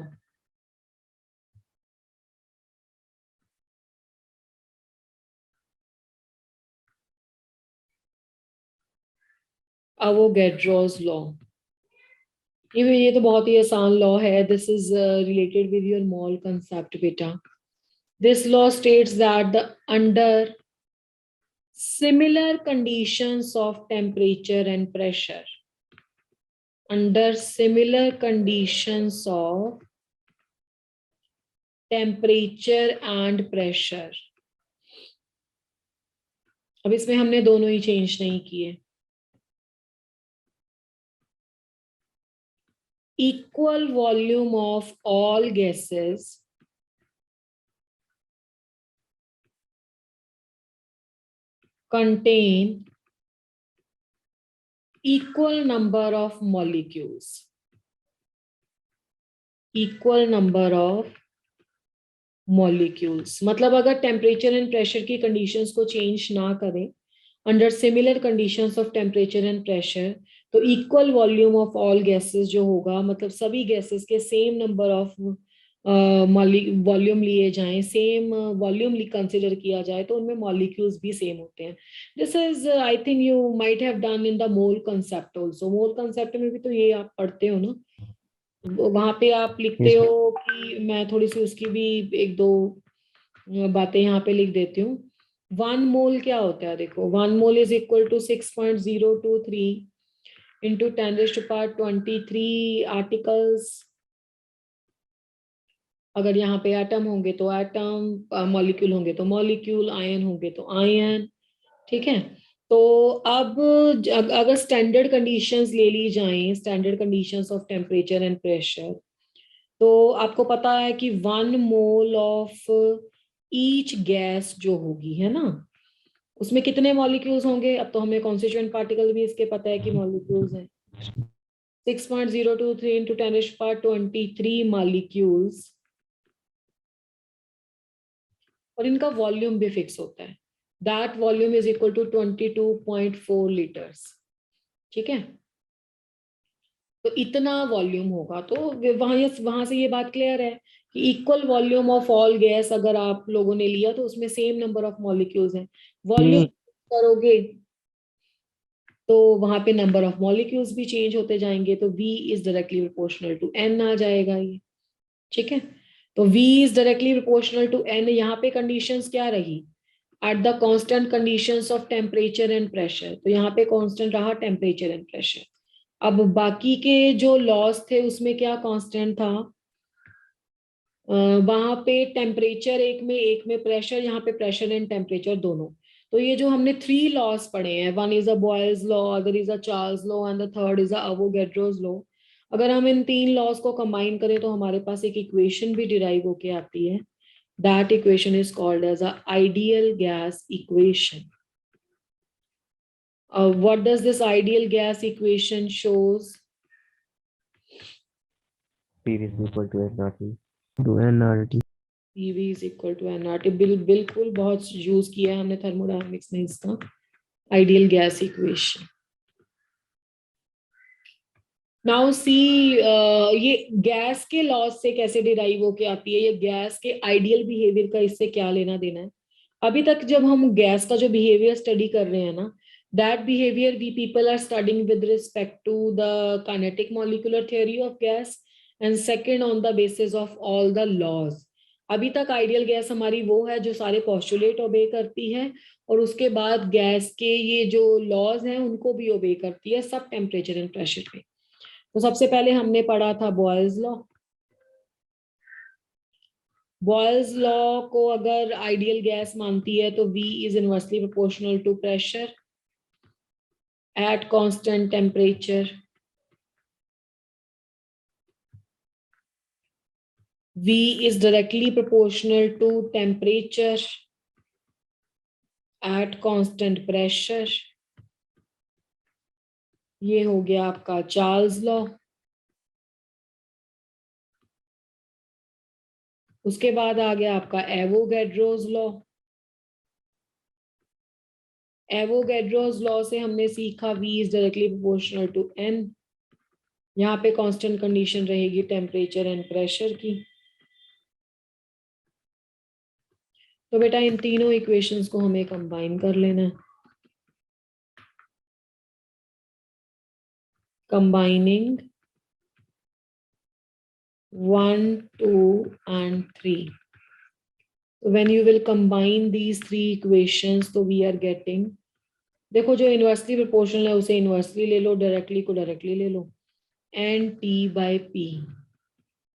Avogadro's law, ये तो बहुत ही आसान लॉ है। This is related with your mole concept बेटा। This law states that the under similar conditions of temperature and pressure, under similar conditions of temperature and pressure, अब इसमें हमने दोनों ही चेंज नहीं किए, equal volume of all gases contain equal number of molecules, equal number of molecules। मतलब अगर temperature and pressure की conditions को चेंज ना करें, under similar conditions of temperature and pressure, तो equal volume of all gases जो होगा, मतलब सभी गैसेस के सेम नंबर ऑफ वॉल्यूम लिए जाएं, सेम वॉल्यूम कंसिडर किया जाए, तो उनमें मॉलिक्यूल्स भी सेम होते हैं. This is I think you might have done in the mole concept also. Mole concept में भी तो ये आप पढ़ते हो ना, वहां पे आप लिखते Yes. हो कि मैं थोड़ी सी उसकी भी एक दो बातें यहाँ पे लिख देती हूँ. 1 मोल क्या होता है? देखो, 1 mole is equal to 6.023 into 10⁻23 articles. अगर यहाँ पे एटम होंगे तो एटम, मॉलिक्यूल होंगे तो मॉलिक्यूल, आयन होंगे तो आयन. ठीक है. तो अब अगर स्टैंडर्ड कंडीशंस ले ली जाएं, standard conditions of temperature and pressure, तो आपको पता है कि 1 मोल ऑफ ईच गैस जो होगी, है ना, उसमें कितने मॉलिक्यूल्स होंगे? अब तो हमें कॉन्स्टिट्यूएंट पार्टिकल भी इसके पता है कि मॉलिक्यूल्स हैं. 6.023 इंटू 10⁻23 मॉलिक्यूल्स, और इनका वॉल्यूम भी फिक्स होता है. That volume is equal to 22.4 litres. ठीक है. तो इतना वॉल्यूम होगा. तो वहां से ये बात क्लियर है कि इक्वल वॉल्यूम ऑफ ऑल गैस अगर आप लोगों ने लिया तो उसमें सेम नंबर ऑफ मॉलिक्यूल्स हैं. वॉल्यूम करोगे तो वहां पे नंबर ऑफ मॉलिक्यूल्स भी चेंज होते जाएंगे, तो V is directly proportional to N आ जाएगा ये. ठीक है. तो V is directly proportional to N. यहाँ पे कंडीशंस क्या रही? At the constant conditions of temperature and pressure. तो यहाँ पे कांस्टेंट रहा टेम्परेचर एंड प्रेशर. अब बाकी के जो लॉस थे उसमें क्या कांस्टेंट था? वहां पे टेम्परेचर एक में प्रेशर, यहाँ पे प्रेशर एंड टेम्परेचर दोनों. तो ये जो हमने 3 लॉस पढ़े हैं, one is a Boyle's law, other is a Charles law and the third is a Avogadro's law. अगर हम इन 3 लॉस को कंबाइन करें तो हमारे पास एक इक्वेशन भी डिराइव होके आती है. That equation is called as a ideal gas equation. What does this ideal gas equation shows? PV is equal to nRT. To nRT. PV is equal to nRT. बिल्कुल बहुत यूज किया है हमने thermodynamics में इसका ideal gas equation. Now see, ये gas के loss से कैसे डिराइव होके आती है, ये गैस के आइडियल बिहेवियर का इससे क्या लेना देना है? अभी तक जब हम गैस का जो बिहेवियर स्टडी कर रहे हैं ना, that behavior we people are studying with respect to the kinetic molecular theory of gas, and second on the basis of all the laws. अभी तक आइडियल गैस हमारी वो है जो सारे पोस्टुलेट ओबे करती है, और उसके बाद गैस के ये जो लॉज हैं उनको भी ओबे करती है सब टेम्परेचर एंड प्रेशर पे. तो सबसे पहले हमने पढ़ा था बॉयल्स लॉ. बॉयल्स लॉ को अगर आइडियल गैस मानती है तो V is inversely proportional to pressure at constant temperature. V is directly proportional to temperature at constant pressure. ये हो गया आपका चार्ल्स लॉ. उसके बाद आ गया आपका एवोगैड्रोस लॉ. एवोगैड्रोस लॉ से हमने सीखा V is directly proportional to N. यहाँ पे कांस्टेंट कंडीशन रहेगी टेम्परेचर एंड प्रेशर की. तो बेटा इन तीनों इक्वेशंस को हमें कंबाइन कर लेना है. Combining 1, 2 and 3. When you will combine these 3 equations, तो we are getting, देखो जो इनवर्सली प्रोपोर्शनल है उसे इनवर्सली ले लो, डायरेक्टली को डायरेक्टली ले लो, NT/P.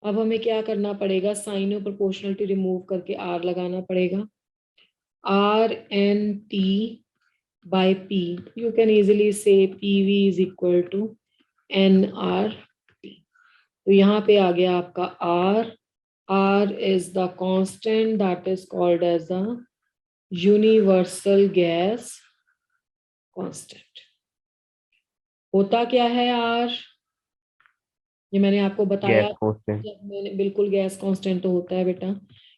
अब हमें क्या करना पड़ेगा? साइन ऑफ प्रोपोर्शनलिटी रिमूव करके R लगाना पड़ेगा. RNT/P. You can easily say PV is equal to nRT. तो यहाँ पे आ गया आपका R. R is the constant that is called as a universal gas constant. होता क्या है R? ये मैंने आपको बताया, जब मैंने बिल्कुल गैस कांस्टेंट तो होता है बेटा.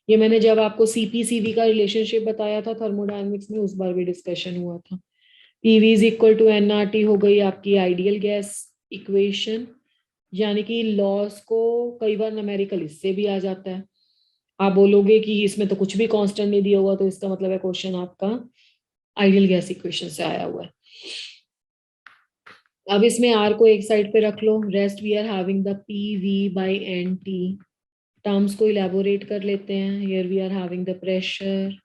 ये मैंने जब आपको CP/CV का रिलेशनशिप बताया था थर्मोडायनेमिक्स में, उस बार भी डिस्कशन हुआ था. PV is equal to nRT हो गई आपकी आइडियल गैस इक्वेशन. यानी कि लॉस को कई बार न्यूमेरिकल इससे भी आ जाता है। आप बोलोगे कि इसमें तो कुछ भी कांस्टेंट नहीं दिया हुआ, तो इसका मतलब है क्वेश्चन आपका आइडियल गैस इक्वेशन से आया हुआ है। अब इसमें आर को एक साइड पे रख लो, rest we are having the P V by n T. Terms को इलेबोरेट कर लेते हैं। Here we are having the pressure,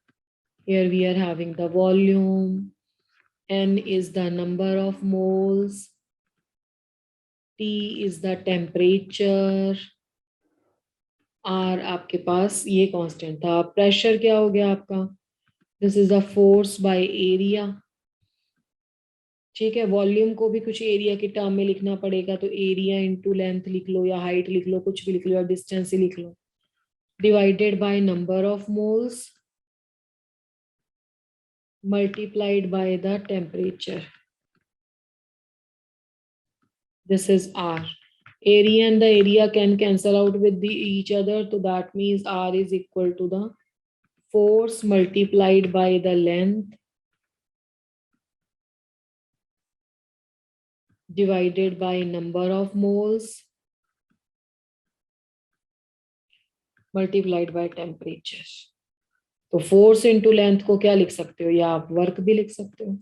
here we are having the volume, n is the number of moles, t is the temperature, r आपके पास ये constant था। Pressure क्या हो गया आपका, this is the force by area. ठीक है, volume को भी कुछ एरिया की टर्म में लिखना पड़ेगा, तो एरिया इंटू लेंथ लिख लो या हाइट लिख लो, कुछ भी लिख लो, या डिस्टेंस ही लिख लो, divided by number of moles multiplied by the temperature. This is R. Area and the area can cancel out with each other. So that means R is equal to the force multiplied by the length divided by number of moles multiplied by temperature. तो force into length को क्या लिख सकते हो, या आप work भी लिख सकते हो।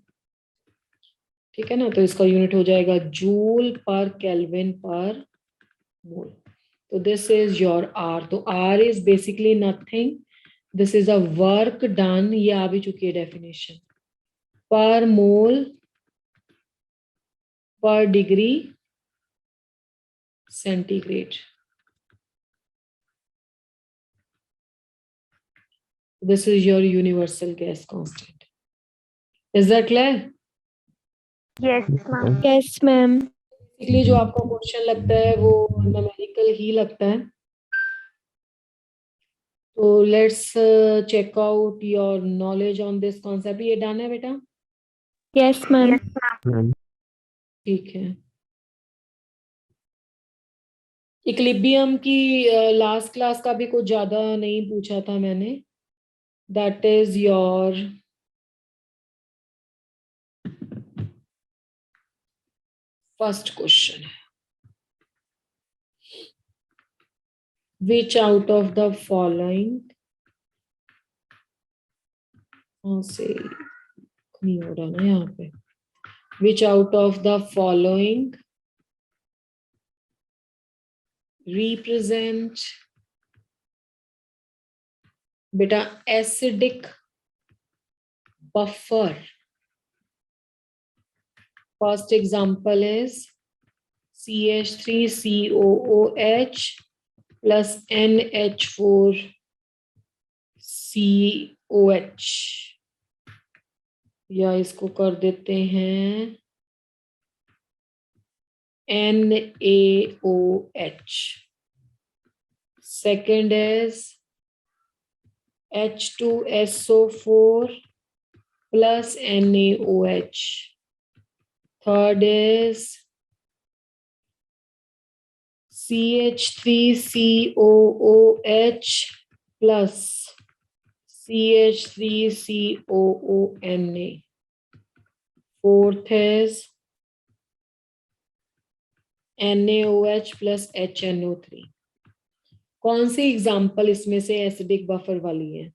ठीक है ना, तो इसका यूनिट हो जाएगा जूल पर केल्विन पर मोल। तो दिस इज योर आर। तो R is basically nothing, this is a work done, ये आ भी चुकी है definition, per mole per degree centigrade. This is your universal gas constant. Is that clear? Yes, ma'am. Yes, ma'am. Basically जो आपको question लगता है वो न्यूमेरिकल ही लगता है। तो let's check out your knowledge on this concept. ये डन है बेटा? Yes, ma'am. Yes, ma'am. ठीक है। इक्लिबियम की लास्ट क्लास का भी कुछ ज्यादा नहीं पूछा था मैंने। That is your first question. Which out of the following से नहीं हो रहा ना यहाँ पे, विच out of the following represent बेटा acidic buffer. First example is CH3COOH plus NH4COH, या इसको कर देते हैं NaOH। Second is H2SO4 plus NaOH. Third is CH3COOH plus CH3COONA. Fourth is NaOH plus HNO3। कौन सी एग्जाम्पल इसमें से एसिडिक बफर वाली है?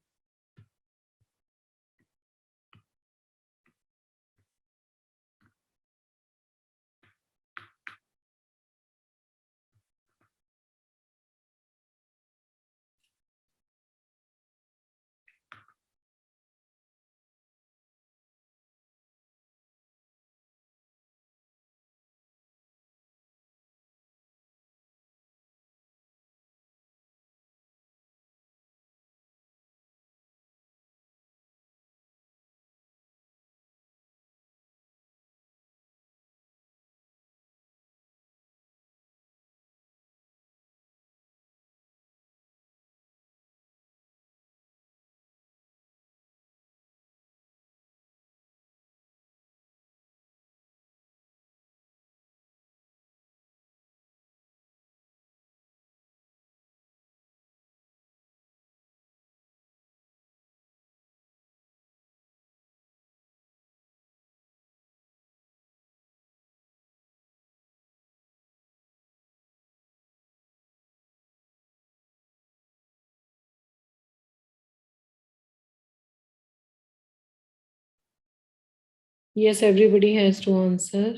Yes, everybody has to answer.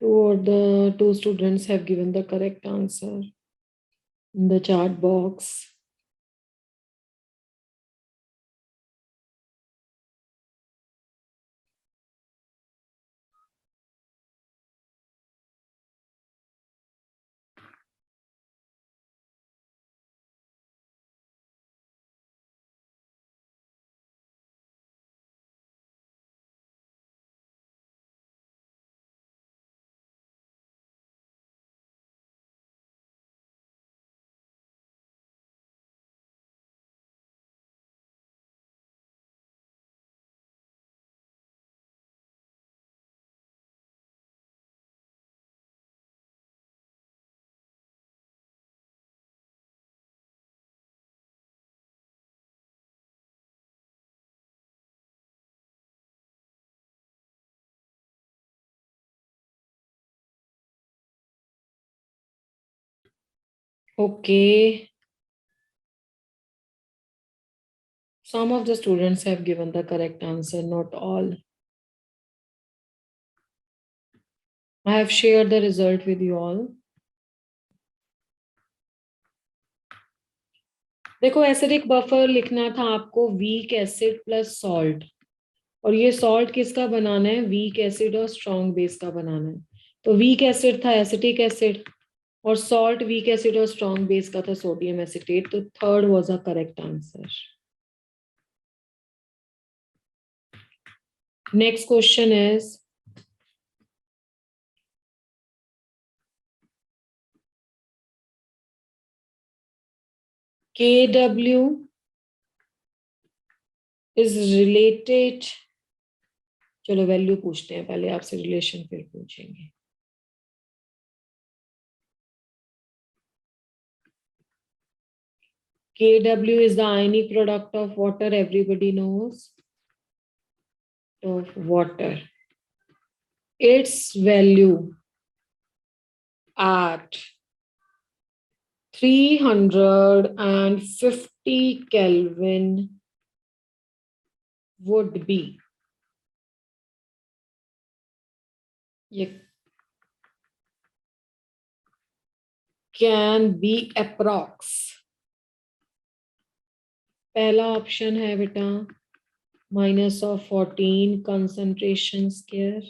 Two students have given the correct answer in the chat box. Okay. Some of the students have given the correct answer, not all. I have shared the result with you all. देखो acidic buffer लिखना था आपको weak acid plus salt, और ये salt किसका बनाना है, week acid और strong base का बनाना है। तो वीक एसिड था एसिटिक एसिड और सॉल्ट वीक एसिड और स्ट्रॉन्ग बेस का था सोडियम एसिटेट, तो third was a correct answer. Next question is KW is related, चलो वैल्यू पूछते हैं पहले आपसे, रिलेशन फिर पूछेंगे। KW is the ionic product of water, everybody knows, of water. Its value at 350 Kelvin would be, ये can be approx। पहला option है बेटा -14 concentration square,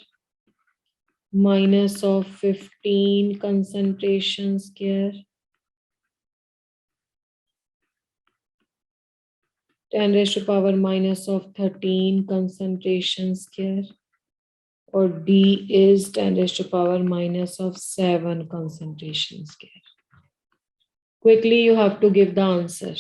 -15 concentration square, 10⁻⁻13 concentration square, or D is 10⁻⁻7 concentration square. Quickly, you have to give the answer.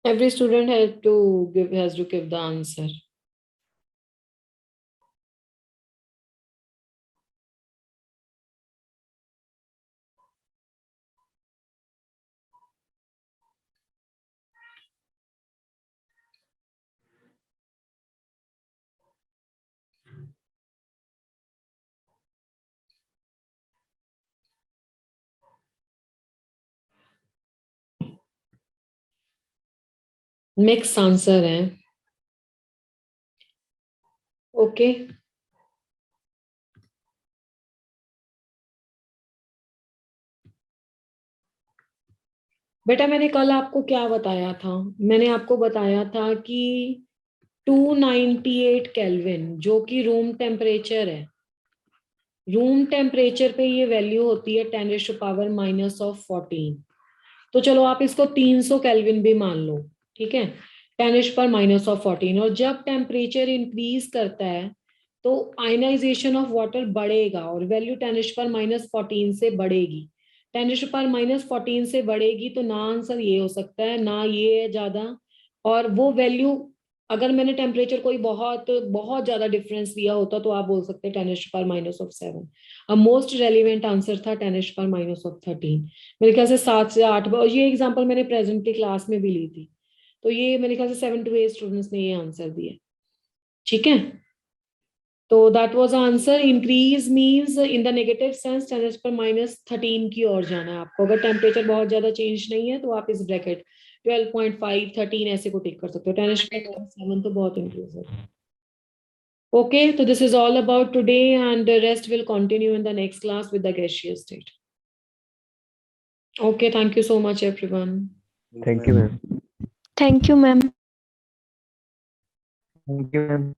Every student has to give the answer. Mixed answer है, okay? बेटा मैंने कल आपको क्या बताया था, मैंने आपको बताया था कि 298 केल्विन जो कि रूम टेम्परेचर है, रूम टेम्परेचर पे ये वैल्यू होती है 10⁻⁻14। तो चलो आप इसको 300 केल्विन भी मान लो, ठीक है, 10⁻⁻14। और जब टेम्परेचर इंक्रीज करता है तो आयनाइजेशन ऑफ वाटर बढ़ेगा और वैल्यू 10⁻⁻14 से बढ़ेगी। 10⁻⁻14 से बढ़ेगी तो ना आंसर ये हो सकता है, ना ये है ज्यादा। और वो वैल्यू, अगर मैंने टेम्परेचर कोई बहुत बहुत ज्यादा डिफरेंस दिया होता तो आप बोल सकते हैं 10⁻⁻7। अब मोस्ट रेलिवेंट आंसर था 10⁻⁻13। मेरे ख्याल से 7 से 8 बार। और ये एग्जांपल मैंने प्रेजेंट की क्लास में भी ली थी, तो ये मेरे ख्याल से 7 to 8 स्टूडेंट्स ने ये आंसर दिया, ठीक है। तो that was answer. Increase means in the negative sense 10⁻⁻13 की ओर जाना है आपको। अगर टेम्परेचर बहुत ज्यादा चेंज नहीं है तो आप इस ब्रैकेट 12.5 13 ऐसे को टिक कर सकते हो। 10⁻⁻7 तो बहुत इंक्रीज है। Okay, so this is all about today, and the rest will continue in the next class with the gaseous state. Okay, thank you so much, everyone. Thank you, ma'am. Thank you, ma'am. Thank you, ma'am.